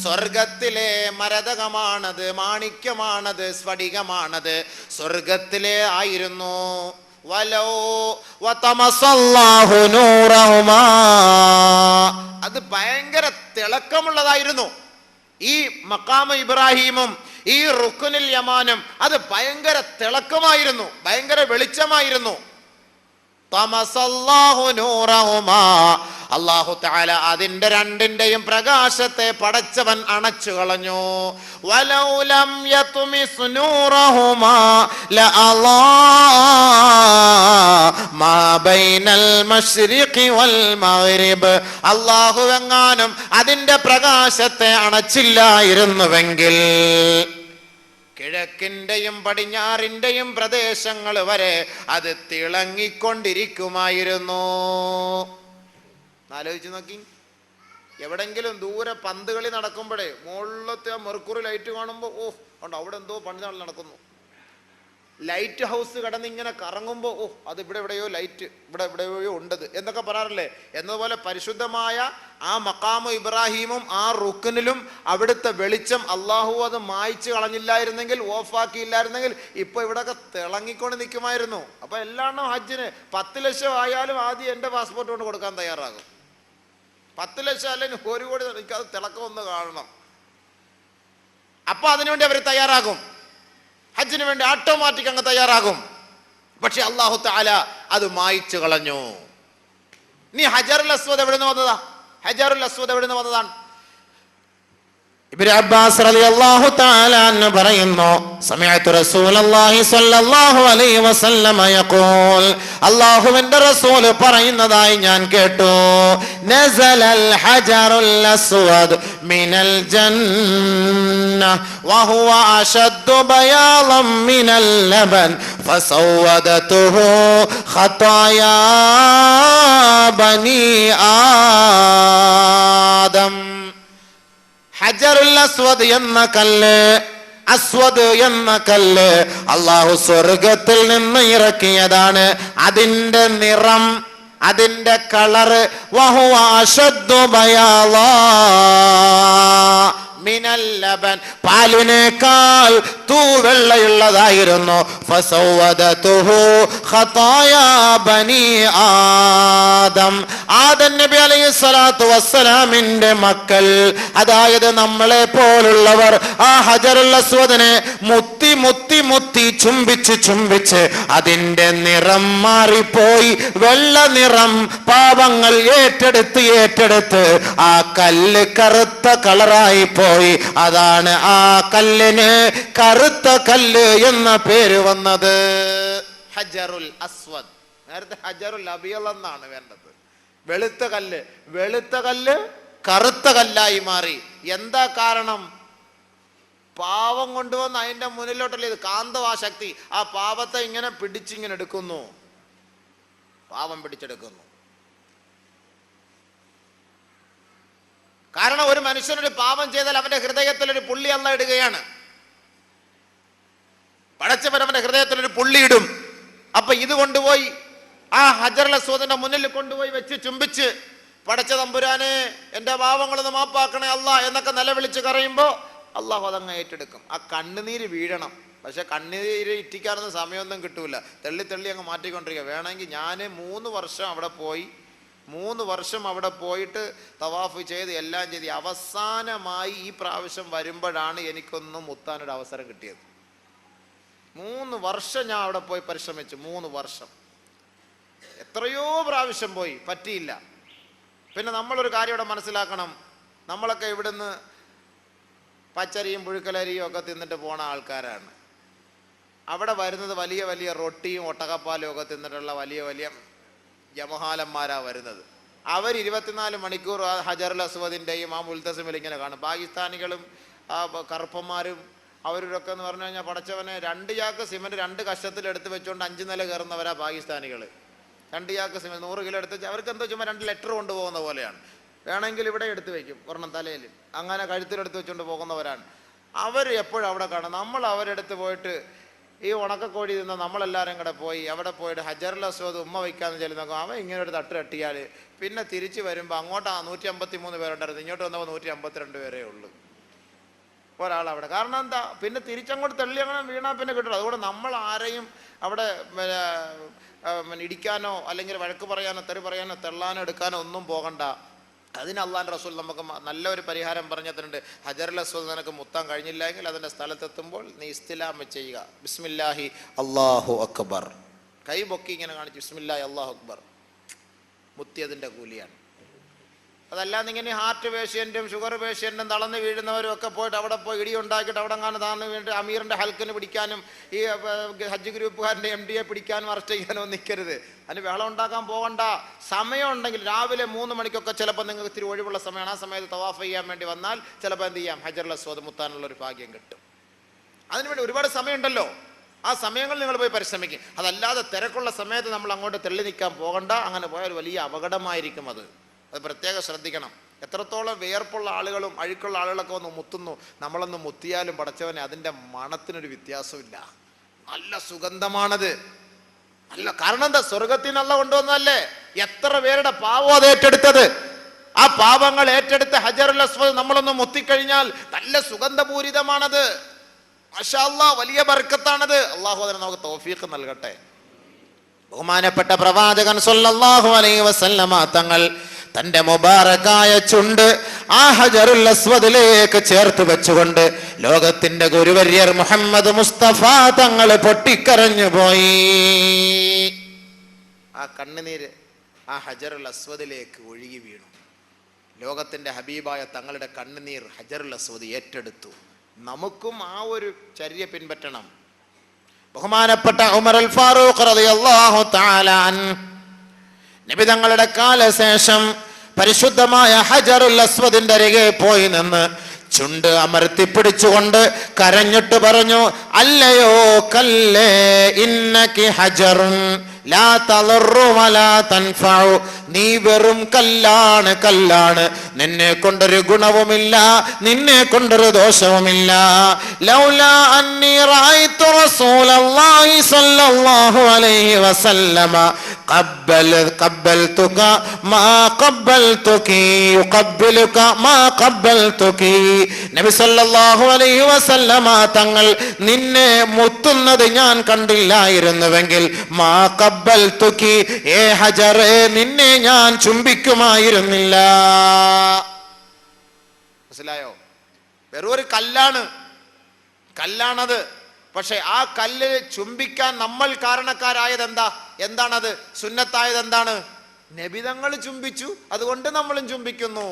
സ്വർഗത്തിലെ മരതകമാണത്, മാണിക്യമാണത്, സ്ഫടികമാണത്, സ്വർഗത്തിലെ ആയിരുന്നു. വലോ വതമസല്ലാഹു നൂറഹുമാ, അത് ഭയങ്കര തിളക്കമുള്ളതായിരുന്നു. ഈ മഖാമു ഇബ്രാഹിമും ഈ റുക്നുൽ യമാനും അത് ഭയങ്കര തിളക്കമായിരുന്നു, ഭയങ്കര വെളിച്ചമായിരുന്നു. തമസല്ലാഹു നൂറഹുമാ, അല്ലാഹു തആല അതിന്റെ രണ്ടിന്റെയും പ്രകാശത്തെ പടച്ചവൻ അണച്ചു കളഞ്ഞു. വലൗ ലം യത്മിസ് നൂറഹുമാ ലഅളാ മാ ബൈനൽ മശ്രിഖി വൽ മഗ്രിബ്, അല്ലാഹു എങ്ങാനും അതിന്റെ പ്രകാശത്തെ അണച്ചില്ലായിരുന്നുവെങ്കിൽ കിഴക്കിന്റെയും പടിഞ്ഞാറിന്റെയും പ്രദേശങ്ങൾ വരെ അത് തിളങ്ങിക്കൊണ്ടിരിക്കുമായിരുന്നു. ആലോചിച്ച് നോക്കി, എവിടെങ്കിലും ദൂരെ പന്ത് കളി നടക്കുമ്പോഴേ മുകളിലത്തെ ആ മെർക്കുറി ലൈറ്റ് കാണുമ്പോൾ ഓ ഉണ്ട് അവിടെ എന്തോ പണിനാൾ നടക്കുന്നു. ലൈറ്റ് ഹൗസ് കടന്ന് ഇങ്ങനെ കറങ്ങുമ്പോൾ ഓ അത് ഇവിടെ എവിടെയോ ലൈറ്റ്, ഇവിടെ എവിടെയോ ഉണ്ടത് എന്നൊക്കെ പറയാറില്ലേ. എന്നതുപോലെ പരിശുദ്ധമായ ആ മഖാമു ഇബ്രാഹിമും ആ റുക്നിലും അവിടുത്തെ വെളിച്ചം അള്ളാഹു അത് മായ്ച്ചു കളഞ്ഞില്ലായിരുന്നെങ്കിൽ, ഓഫാക്കിയില്ലായിരുന്നെങ്കിൽ ഇപ്പൊ ഇവിടെയൊക്കെ തിളങ്ങിക്കൊണ്ട് നിൽക്കുമായിരുന്നു. അപ്പൊ എല്ലാണ്ണും ഹജ്ജിന് 10 ലക്ഷം ആയാലും ആദ്യം എൻ്റെ പാസ്പോർട്ട് കൊണ്ട് കൊടുക്കാൻ തയ്യാറാകും. 10 ലക്ഷം അല്ലെങ്കിൽ 1 കോടി, എനിക്കത് തിളക്കം ഒന്ന് കാണണം. അപ്പൊ അതിനുവേണ്ടി അവർ തയ്യാറാകും, ഹജ്ജിന് വേണ്ടി ഓട്ടോമാറ്റിക് അങ്ങ് തയ്യാറാകും. പക്ഷെ അല്ലാഹു തആല അത് മായ്ച്ചു കളഞ്ഞു. നീ ഹജറുൽ അസ്വദ് എവിടെ നിന്ന് വന്നതാ? ഹജറുൽ അസ്വദ് എവിടെ നിന്ന് വന്നതാണ്? ഇബ്നു അബ്ബാസ് റളിയല്ലാഹു തആല അൻഹു പറയുന്നു, സമിഅതു റസൂലുള്ളാഹി സ്വല്ലല്ലാഹു അലൈഹി വസല്ലമ യഖൂൽ, അല്ലാഹുവിന്റെ റസൂൽ പറയുന്നതായി ഞാൻ കേട്ടു, നസലൽ ഹജറുൽ അസ്വദ് മിനൽ ജന്ന വഹുവ അശദ്ദു ബയാളൻ മിനൽ ലബൻ ഫസവദതുഹു ഖതായാ ബനി ആദം. ഹജറുൽ അസ്വദ് എന്ന കല്ല്, അസ്വദ് എന്ന കല്ല് അല്ലാഹു സ്വർഗത്തിൽ നിന്ന് ഇറക്കിയതാണ്. അതിന്റെ നിറം, അതിന്റെ കളറ് വഹുവ അശദ്ദു ബയാളാ മിനൽ ലബൻ, പാലിനേക്കാൾ തൂവെള്ളയുള്ളതായിരുന്നു. ഫസവദതുഹു ഖതായാ ബനി ആദം, ആദം നബി അലൈഹി സ്വലാത്തു വസ്സലാമിന്റെ മക്കൾ, അതായത് നമ്മളെ പോലുള്ളവർ ആ ഹജറുൽ അസ്വദിനെ മുത്തി മുത്തി മുത്തി ചുംബിച്ച് ചുംബിച്ച് അതിന്റെ നിറം മാറിപ്പോയി, വെള്ള നിറം പാപങ്ങൾ ഏറ്റെടുത്ത് ഏറ്റെടുത്ത് ആ കല്ല് കറുത്ത കളറായി പോയി. അതാണ് ആ കല്ലിന് കറുത്ത കല്ല് എന്ന പേര് വന്നത്. ഹജറുൽ അസ്വദ്, നേരത്തെ ഹജറുൽ അബിയൽ എന്നാണ് വേണ്ടത്. വെളുത്ത കല്ല്, വെളുത്ത കല്ല് കറുത്ത കല്ലായി മാറി. എന്താ കാരണം? പാവം കൊണ്ടുവന്ന് അതിന്റെ മുന്നിലോട്ടല്ലേ ഇത് കാന്തവാശക്തി, ആ പാപത്തെ ഇങ്ങനെ പിടിച്ചിങ്ങനെ എടുക്കുന്നു, പാവം പിടിച്ചെടുക്കുന്നു. കാരണം ഒരു മനുഷ്യനൊരു പാപം ചെയ്താൽ അവന്റെ ഹൃദയത്തിൽ ഒരു പുള്ളി അല്ലാഹ് ഇടുകയാണ്. പടച്ചവൻ അവന്റെ ഹൃദയത്തിൽ ഒരു പുള്ളി ഇടും. അപ്പൊ ഇത് കൊണ്ടുപോയി ആ ഹജറുൽ അസ്വദിന്റെ മുന്നിൽ കൊണ്ടുപോയി വെച്ച് ചുംബിച്ച്, പടച്ച തമ്പുരാനെ എന്റെ പാപങ്ങളൊന്ന് മാപ്പാക്കണേ അല്ലാ എന്നൊക്കെ നിലവിളിച്ച് കരയുമ്പോ അള്ളാഹു അതങ്ങ് ഏറ്റെടുക്കും. ആ കണ്ണുനീര് വീഴണം. പക്ഷെ കണ്ണുനീര് ഇറ്റിക്കാനൊന്നും സമയമൊന്നും കിട്ടൂല. തെള്ളി തെള്ളി അങ്ങ് മാറ്റിക്കൊണ്ടിരിക്കുക. വേണമെങ്കിൽ ഞാൻ 3 വർഷം അവിടെ പോയി, 3 വർഷം അവിടെ പോയിട്ട് തവാഫ് ചെയ്ത് എല്ലാം ചെയ്ത് അവസാനമായി ഈ പ്രാവശ്യം വരുമ്പോഴാണ് എനിക്കൊന്ന് മുത്താനൊരു അവസരം കിട്ടിയത്. 3 വർഷം ഞാൻ അവിടെ പോയി പരിശ്രമിച്ചു. 3 വർഷം എത്രയോ പ്രാവശ്യം പോയി, പറ്റിയില്ല. പിന്നെ നമ്മളൊരു കാര്യം ഇവിടെ മനസ്സിലാക്കണം, നമ്മളൊക്കെ ഇവിടുന്ന് പച്ചരിയും പുഴുക്കലരിയും ഒക്കെ തിന്നിട്ട് പോണ ആൾക്കാരാണ്. അവിടെ വരുന്നത് വലിയ വലിയ റൊട്ടിയും ഒട്ടകപ്പാലും ഒക്കെ തിന്നിട്ടുള്ള വലിയ വലിയ ജമഹാലന്മാരാ വരുന്നത്. അവർ 24 മണിക്കൂർ ആ ഹജറുൽ അസ്വദിൻ്റെയും ആ മുൽത്തസിമിൽ ഇങ്ങനെ കാണും. പാകിസ്ഥാനികളും ആ കറുപ്പന്മാരും അവരൊക്കെ എന്ന് പറഞ്ഞു കഴിഞ്ഞാൽ പടച്ചവനെ 2 ചാക്ക് സിമന്റ് 2 കഷ്ടത്തിൽ എടുത്ത് വെച്ചുകൊണ്ട് 5 നില കയറുന്നവരാ പാകിസ്ഥാനികൾ. 2 ചാക്ക് സിമന്റ് 100 കിലോ എടുത്ത് അവർക്ക് എന്തോ ചുമ്മാ 2 ലെറ്റർ കൊണ്ടുപോകുന്ന പോലെയാണ്. വേണമെങ്കിൽ ഇവിടെ എടുത്ത് വെക്കും, ഒരെണ്ണം തലയിൽ, അങ്ങനെ കഴുത്തിലെടുത്ത് വെച്ചുകൊണ്ട് പോകുന്നവരാണ് അവർ. എപ്പോഴും അവിടെ കാണും. നമ്മൾ അവരെടുത്ത് പോയിട്ട് ഈ ഉണക്കക്കോഴി നിന്ന് നമ്മളെല്ലാവരും കൂടെ പോയി അവിടെ പോയിട്ട് ഹജറുൽ അസ്വദ് ഉമ്മ വയ്ക്കാന്ന് ചെല്ലുന്നൊക്കെ അവൻ ഇങ്ങനെ ഒരു തട്ട് തട്ടിയാൽ പിന്നെ തിരിച്ച് വരുമ്പോൾ അങ്ങോട്ട് 153 പേരുണ്ടായിരുന്നു, ഇങ്ങോട്ട് വന്നപ്പോൾ 152 പേരേ ഉള്ളൂ ഒരാളവിടെ. കാരണം എന്താ, പിന്നെ തിരിച്ചങ്ങോട്ട് തള്ളി അങ്ങനെ വീണാൽ പിന്നെ കിട്ടും. അതുകൊണ്ട് നമ്മൾ ആരെയും അവിടെ ഇടിക്കാനോ അല്ലെങ്കിൽ വഴക്ക് പറയാനോ തെറി പറയാനോ തെള്ളാനോ എടുക്കാനോ ഒന്നും പോകണ്ട. അതിന് അള്ളാഹുവിൻ്റെ റസൂൽ നമുക്ക് നല്ലൊരു പരിഹാരം പറഞ്ഞിട്ടുണ്ട്. ഹജറുൽ അസ്വദ് നിനക്ക് മുത്താൻ കഴിഞ്ഞില്ല എങ്കിൽ അതിൻ്റെ സ്ഥലത്തെത്തുമ്പോൾ നീ ഇസ്തിലാം ചെയ്യുക. ബിസ്മില്ലാഹി അല്ലാഹു അക്ബർ, കൈ പൊക്കി ഇങ്ങനെ കാണിച്ചു ബിസ്മില്ലാഹി അല്ലാഹു അക്ബർ, മുത്തിയതിൻ്റെ കൂലിയാണ്. അതല്ലാതെ ഇങ്ങനെ ഹാർട്ട് പേഷ്യൻറ്റും ഷുഗർ പേഷ്യൻറ്റും തളർന്ന് വീഴുന്നവരും ഒക്കെ പോയിട്ട് അവിടെ പോയി ഇടി ഉണ്ടാക്കിയിട്ട് അവിടെ കാണാൻ താന്ന് വേണ്ടി അമീറിൻ്റെ ഹൽക്കിന് പിടിക്കാനും ഈ ഹജ്ജ് ഗ്രൂപ്പുകാരൻ്റെ MD പിടിക്കാനും അറസ്റ്റ് ചെയ്യാനോ നിൽക്കരുത്. അതിന് വെള്ളം ഉണ്ടാക്കാൻ പോകണ്ട. സമയം ഉണ്ടെങ്കിൽ രാവിലെ 3 മണിക്കൊക്കെ ചിലപ്പോൾ നിങ്ങൾക്ക് ഇത്തിരി ഒഴിവുള്ള സമയമാണ്, ആ സമയത്ത് തവാഫ് ചെയ്യാൻ വേണ്ടി വന്നാൽ ചിലപ്പോൾ എന്ത് ചെയ്യാം, ഹജറുൽ അസ്വദ് മുത്താനുള്ളൊരു ഭാഗ്യം കിട്ടും. അതിനുവേണ്ടി ഒരുപാട് സമയമുണ്ടല്ലോ, ആ സമയങ്ങളിൽ നിങ്ങൾ പോയി പരിശ്രമിക്കും. അതല്ലാതെ തിരക്കുള്ള സമയത്ത് നമ്മൾ അങ്ങോട്ട് തെള്ളി നിൽക്കാൻ പോകണ്ട. അങ്ങനെ പോയാൽ വലിയ അപകടമായിരിക്കും. അത് പ്രത്യേകം ശ്രദ്ധിക്കണം. എത്രത്തോളം വിയർപ്പുള്ള ആളുകളും അഴുക്കുള്ള ആളുകളൊക്കെ വന്ന് മുത്തുന്നു, നമ്മളൊന്ന് മുത്തിയാലും പടച്ചവനെ അതിൻ്റെ മണത്തിനൊരു വ്യത്യാസമില്ല. നല്ല സുഗന്ധമാണത്. അല്ല, കാരണം എന്താ, സ്വർഗത്തിൽ നിന്ന് കൊണ്ടുവന്നതല്ലേ. എത്ര പേരുടെ പാവം അത് ഏറ്റെടുത്തത്. ആ പാപങ്ങൾ ഏറ്റെടുത്ത് ഹജറുൽ അസ്വദ് നമ്മളൊന്ന് മുത്തിക്കഴിഞ്ഞാൽ നല്ല സുഗന്ധപൂരിതമാണത്. മാഷാ അല്ലാഹ്, വലിയ ബർക്കത്താണത്. അള്ളാഹു അതിന് നമുക്ക് തൗഫീഖ് നൽകട്ടെ. ബഹുമാനപ്പെട്ട പ്രവാചകൻ സ്വല്ലല്ലാഹു അലൈഹി വസല്ലമ തങ്ങൾ തന്റെ മുബാറക്കായ ചുണ്ട് ആ ഹജറുൽ അസ്വദിലേക്ക് ചേർത്ത് വെച്ചുകൊണ്ട് ലോകത്തിന്റെ ഗുരുവര്യർ മുഹമ്മദ് മുസ്തഫ തങ്ങൾ പൊട്ടിക്കരഞ്ഞു പോയി. ആ കണ്ണുനീര് ആ ഹജറുൽ അസ്വദിലേക്ക് ഒഴുകി വീണു. ലോകത്തിന്റെ ഹബീബായ തങ്ങളുടെ കണ്ണുനീർ ഹജറുൽ അസ്വദ് ഏറ്റെടുത്തു. നമുക്കും ആ ഒരു ചര്യ പിൻപറ്റണം. ബഹുമാനപ്പെട്ട ഉമർ അൽ ഫാറൂഖ് റളിയല്ലാഹു തആല അൻഹു നബി തങ്ങളുടെ കാലശേഷം പരിശുദ്ധമായ ഹജറുൽ അസ്വദിന്റെ അരികെ പോയി നിന്ന് ചുണ്ട് അമർത്തിപ്പിടിച്ചുകൊണ്ട് കരഞ്ഞിട്ട് പറഞ്ഞു, അല്ലയോ കല്ലേ ഇന്നകി ഹജറുൻ ലാ തളറു വലാ തൻഫഉ, നീ വെറും കല്ലാണ്, കല്ലാണ്, നിന്നെ കൊണ്ടൊരു ഗുണവുമില്ല, നിന്നെ കൊണ്ടൊരു ദോഷവുമില്ല. ലൗലാ അന്നി റഅയ്തു റസൂലല്ലാഹി സ്വല്ലല്ലാഹു അലൈഹി വസല്ലമ ഖബ്ബൽതുക മാ ഖബ്ബൽതുകി യുഖബ്ബിലുക മാ ഖബ്ബൽതുകി. നബി സല്ലല്ലാഹു അലൈഹി വസല്ലമ തങ്ങൾ നിന്നെ മുത്തുന്നത് ഞാൻ കണ്ടില്ലായിരുന്നുവെങ്കിൽ മാ ഖബ്ബൽതുകി, ഏ ഹജറേ, നിന്നെ ഞാൻ ചുംബിക്കുമായിരുന്നില്ല. മനസ്സിലായോ? വെറും ഒരു കല്ലാണത്. പക്ഷെ ആ കല്ല് ചുംബിക്കാൻ നമ്മൾ കാരണക്കാരായത് എന്താണത്? സുന്നത്തായത് എന്താണ്? നബിതങ്ങൾ ചുംബിച്ചു, അതുകൊണ്ട് നമ്മളും ചുംബിക്കുന്നു.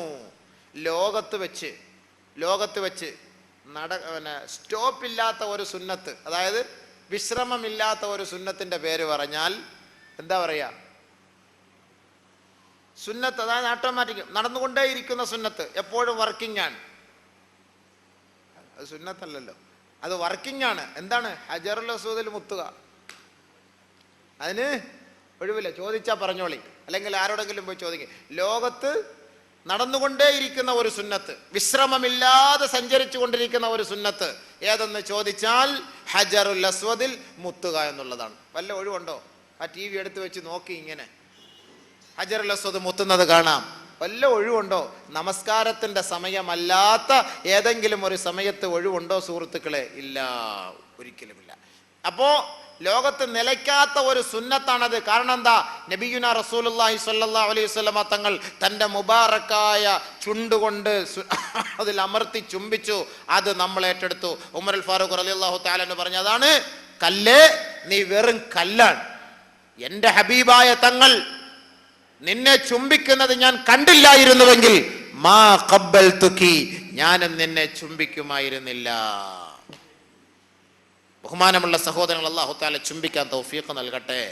ലോകത്ത് വെച്ച് സ്റ്റോപ്പില്ലാത്ത ഒരു സുന്നത്ത്, അതായത് വിശ്രമമില്ലാത്ത ഒരു സുന്നത്തിന്റെ പേര് പറഞ്ഞാൽ എന്താ പറയാ? സുന്നത്ത്. അതായത് ഓട്ടോമാറ്റിക് നടന്നുകൊണ്ടേയിരിക്കുന്ന സുന്നത്ത്, എപ്പോഴും വർക്കിംഗ് ആണ്. അത് സുന്നത്തല്ലല്ലോ, അത് വർക്കിംഗ് ആണ്. എന്താണ്? ഹജറുൽ അസ്വദിൽ മുത്തുക. അതിന് ഒഴിവില്ല, ചോദിച്ചാൽ പറഞ്ഞോളി, അല്ലെങ്കിൽ ആരോടെങ്കിലും പോയി ചോദിക്കുക. ലോകത്ത് നടന്നുകൊണ്ടേയിരിക്കുന്ന ഒരു സുന്നത്ത്, വിശ്രമമില്ലാതെ സഞ്ചരിച്ചു കൊണ്ടിരിക്കുന്ന ഒരു സുന്നത്ത് ഏതെന്ന് ചോദിച്ചാൽ ഹജറുൽ അസ്വദിൽ മുത്തുക എന്നുള്ളതാണ്. വല്ല ഒഴിവുണ്ടോ? ആ TV എടുത്ത് വെച്ച് നോക്കി ഇങ്ങനെ ഹജറുൽ അസ്വദ് മുത്തുന്നത് കാണാം. വല്ല ഒഴിവുണ്ടോ? നമസ്കാരത്തിന്റെ സമയമല്ലാത്ത ഏതെങ്കിലും ഒരു സമയത്ത് ഒഴിവുണ്ടോ സുഹൃത്തുക്കളെ? ഇല്ല, ഒരിക്കലുമില്ല. അപ്പോ ലോകത്ത് നിലയ്ക്കാത്ത ഒരു സുന്നത്താണത്. കാരണം എന്താ? നബിയുനാ റസൂലുള്ളാഹി സ്വല്ലല്ലാഹു അലൈഹി വസല്ലമ തങ്ങൾ തന്റെ മുബാറക്കായ ചുണ്ടുകൊണ്ട് അതിൽ അമർത്തി ചുംബിച്ചു. അത് നമ്മൾ ഏറ്റെടുത്തു. ഉമർ അൽ ഫാറൂഖ് റളിയല്ലാഹു തആല എന്ന് പറഞ്ഞതാണ്, കല്ലേ, നീ വെറും കല്ലാണ്. എന്റെ ഹബീബായ തങ്ങൾ നിന്നെ ചുംബിക്കുന്നത് ഞാൻ കണ്ടില്ലായിരുന്നുവെങ്കിൽ മാ ഖബ്ബൽതുകി, ഞാനും നിന്നെ ചുംബിക്കുമായിരുന്നില്ല. ബഹുമാനമുള്ള സഹോദരങ്ങൾ, അല്ലാഹു തആല ചുംബിക്കാൻ തൗഫീഖ് നൽകട്ടെ.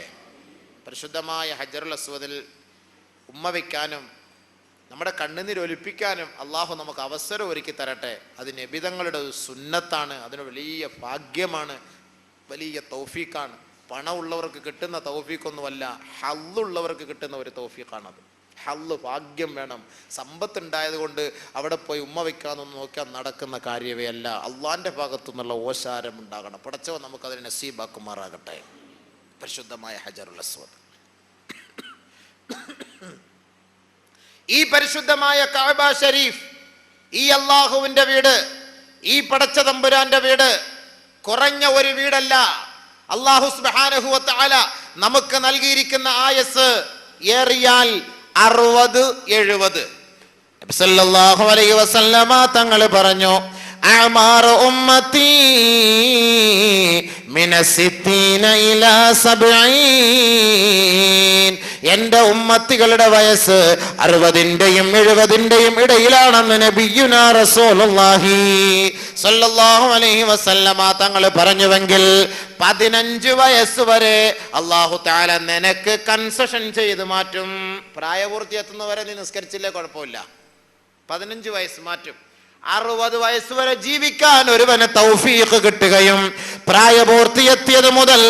പരിശുദ്ധമായ ഹജറുൽ അസ്വദിൽ ഉമ്മ വയ്ക്കാനും നമ്മുടെ കണ്ണുനീരൊലിപ്പിക്കാനും അള്ളാഹു നമുക്ക് അവസരം ഒരുക്കി തരട്ടെ. അത് നബിതങ്ങളുടെ ഒരു സുന്നത്താണ്. അതിന് വലിയ ഭാഗ്യമാണ്, വലിയ തൗഫീഖാണ്. പണമുള്ളവർക്ക് കിട്ടുന്ന തൗഫീഖൊന്നുമല്ല, ഹള്ളുള്ളവർക്ക് കിട്ടുന്ന ഒരു തൗഫീഖാണത്. ഹള്ള്, ഭാഗ്യം വേണം. സമ്പത്തുണ്ടായത് കൊണ്ട് അവിടെ പോയി ഉമ്മ വയ്ക്കാമെന്നൊന്നും നോക്കാൻ നടക്കുന്ന കാര്യമേ അല്ല. അള്ളാന്റെ ഭാഗത്തു നിന്നുള്ള ഓശാരം ഉണ്ടാകണം. പടച്ചവൻ നമുക്കതിനെ നസീബാക്കുമാറാകട്ടെ. പരിശുദ്ധമായ ഹജറുൽ അസ്വദ്, ഈ പരിശുദ്ധമായ കഅബ ഷരീഫ്, ഈ അള്ളാഹുവിന്റെ വീട്, ഈ പടച്ച തമ്പുരാന്റെ വീട് കുറഞ്ഞ ഒരു വീടല്ല. അല്ലാഹു സുബ്ഹാനഹു വ തആല നമുക്ക് നൽകിയിരിക്കുന്ന ആയസ് ഏറിയാൽ 60-70. നബി സല്ലല്ലാഹു അലൈഹി വസല്ലമ തങ്ങൾ പറഞ്ഞു, അഅ്മാർ ഉമ്മത്തി മിന 60 ഇലാ 70. എന്റെ ഉമ്മത്തികളുടെ വയസ്സ് 60-ന്റെയും 70-ന്റെയും ഇടയിലാണെന്ന് നബിയുനാ റസൂലുള്ളാഹി സ്വല്ലല്ലാഹു അലൈഹി വസല്ലമ തങ്ങൾ പറഞ്ഞുവെങ്കിൽ 15 വയസ്സ് വരെ അല്ലാഹു തആല നിനക്ക് കൺസെഷൻ ചെയ്ത് മാറ്റും. പ്രായപൂർത്തി എത്തുന്നവരെ നീ നിസ്കരിച്ചില്ലേ കുഴപ്പമില്ല, 15 വയസ്സ് മാറ്റും. 60 വയസ്സ് വരെ ജീവിക്കാൻ ഒരുവന് തൗഫീഖ് കിട്ടുകയും പ്രായപൂർത്തി എത്തിയത് മുതൽ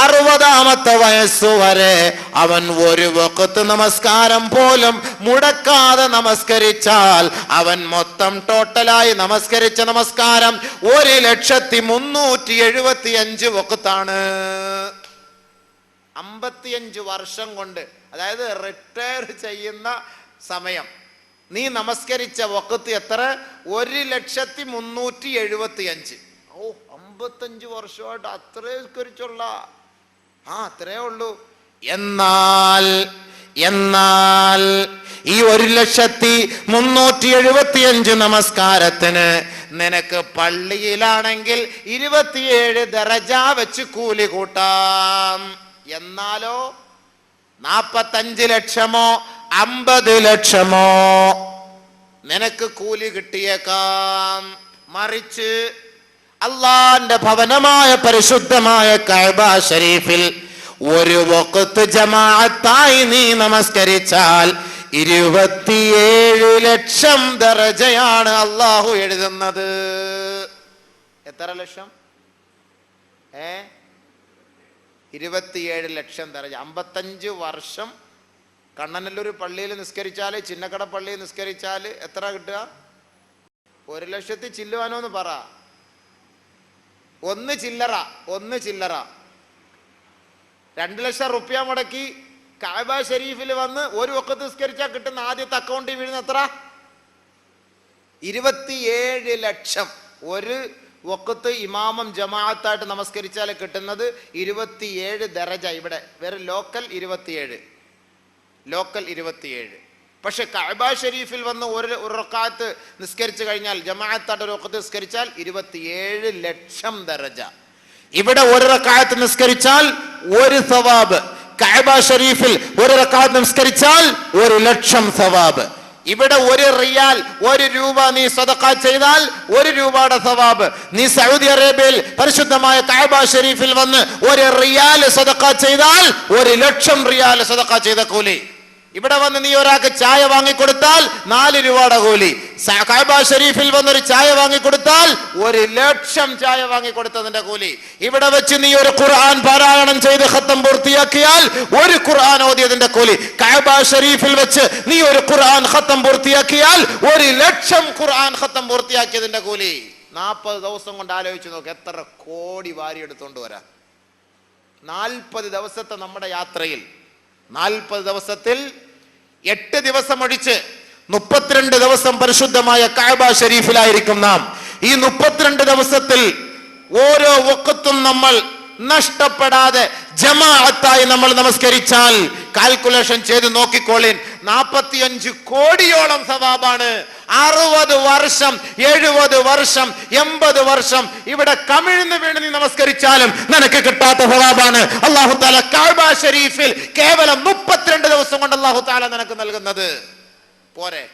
60-ാമത്തെ വയസ്സ് വരെ അവൻ ഒരു വഖത്ത് നമസ്കാരം പോലും മുടക്കാതെ നമസ്കരിച്ചാൽ അവൻ മൊത്തം ടോട്ടലായി നമസ്കരിച്ച നമസ്കാരം 1,375 വഖത്താണ്. 55 വർഷം കൊണ്ട്, അതായത് റിട്ടയർ ചെയ്യുന്ന സമയം നീ നമസ്കരിച്ച വഖത്ത് എത്ര? 1,375. ഓ, 55 വർഷമായിട്ട് അത്രേ നിസ്കരിച്ചുള്ള, അത്രേ ഉള്ളൂ. എന്നാൽ ഈ 1,375 നമസ്കാരത്തിന് നിനക്ക് പള്ളിയിലാണെങ്കിൽ 27 ദറജ വെച്ച് കൂലി കൂട്ടാം. എന്നാലോ 45 ലക്ഷമോ 50 ലക്ഷമോ നിനക്ക് കൂലി കിട്ടിയേക്കാം. മറിച്ച് അള്ളാന്റെ ഭവനമായ പരിശുദ്ധമായ കഅബ ഷരീഫിൽ ഒരു വഖത്ത് ജമാഅത്തായി നീ നമസ്കരിച്ചാൽ 27 ലക്ഷം ദറജയാണ് അള്ളാഹു എഴുതുന്നത്. എത്ര ലക്ഷം? 27 ലക്ഷം ദറജ. 55 വർഷം കണ്ണനല്ലൂർ പള്ളിയിൽ നിസ്കരിച്ചാൽ, ചിന്നക്കട പള്ളിയിൽ നിസ്കരിച്ചാൽ എത്ര കിട്ടുക? 1 ലക്ഷത്തി ചില്ലുവാനോന്ന് പറ. 1 ചില്ലറ 2 ലക്ഷം റുപ്യ മുടക്കി കഅബ ഷരീഫിൽ വന്ന് ഒരു വഖത്ത് നിസ്കരിച്ചാൽ കിട്ടുന്ന ആദ്യത്തെ അക്കൗണ്ടിൽ വീഴുന്ന എത്ര? 27 ലക്ഷം. ഒരു വഖത്ത് ഇമാമം ജമാഅത്തായിട്ട് നമസ്കരിച്ചാൽ കിട്ടുന്നത് 27 ദറജ. ഇവിടെ വേറെ ലോക്കൽ 27. പക്ഷെ കഅബ ഷരീഫിൽ വന്ന് ഒരു റക്അത്ത് നിസ്കരിച്ചു കഴിഞ്ഞാൽ, ജമാഅത്തായിട്ട് ഒരു വഖത്ത് നിസ്കരിച്ചാൽ 27 ലക്ഷം ദറജ. ഇവിടെ ഒരു റക്അത്ത് നിസ്കരിച്ചാൽ 1 സവാബ്. കഅബ ഷരീഫിൽ ഒരു റക്അത്ത് നിസ്കരിച്ചാൽ 1 ലക്ഷം സവാബ്. ഇവിടെ 1 റിയാൽ 1 രൂപ നീ സദഖ ചെയ്താൽ 1 രൂപയുടെ സവാബ്. നീ സൗദി അറേബ്യയിൽ പരിശുദ്ധമായ കഅബ ഷരീഫിൽ വന്ന് 1 റിയാൽ സദഖ ചെയ്താൽ 1 ലക്ഷം റിയാൽ സദഖ ചെയ്ത കൂലി. ഇവിടെ വന്ന് നീ ഒരാൾക്ക് ചായ വാങ്ങിക്കൊടുത്താൽ 4 രൂപയുടെ കൂലി. കഅബ ഷരീഫിൽ വന്നൊരു ചായ വാങ്ങിക്കൊടുത്താൽ 1 ലക്ഷം ചായ വാങ്ങിക്കൊടുത്തതിന്റെ കൂലി. ഇവിടെ വെച്ച് നീ ഒരു ഖുർആൻ പാരായണം ചെയ്ത് ഖത്തം പൂർത്തിയാക്കിയാൽ 1 ഖുർആൻ ഓതിയതിന്റെ കൂലി. കഅബ ഷരീഫിൽ വെച്ച് നീ ഒരു ഖുർആൻ ഖത്തം പൂർത്തിയാക്കിയാൽ 1 ലക്ഷം ഖുർആൻ ഖത്തം പൂർത്തിയാക്കിയതിന്റെ കൂലി. 40 ദിവസം കൊണ്ട് ആലോചിച്ച് നോക്ക്, എത്ര കോടി വാരി എടുത്തുകൊണ്ട് വരാം. 40 ദിവസത്തെ നമ്മുടെ യാത്രയിൽ 40 ദിവസത്തിൽ 8 ദിവസം ഒഴിച്ച് 32 ദിവസം പരിശുദ്ധമായ കഅബ ഷരീഫിലായിരിക്കും നാം. ഈ 32 ദിവസത്തിൽ ഓരോ വഖത്തും നമ്മൾ നഷ്ടപ്പെടാതെ ജമാഅത്തായി നമ്മൾ നമസ്കരിച്ചാൽ കാൽക്കുലേഷൻ ചെയ്ത് നോക്കിക്കോളിൻ, 45 കോടിയോളം സവാബാണ്. 60 വർഷം 70 വർഷം 80 വർഷം ഇവിടെ കമിഴ്ന്ന് വീണ് നീ നമസ്കരിച്ചാലും നിനക്ക് കിട്ടാത്ത സവാബാണ് അല്ലാഹു തആല കഅബ ഷരീഫിൽ കേവലം 32 ദിവസം കൊണ്ട് അല്ലാഹു തആല നിനക്ക് നൽകുന്നത്. പോരെ?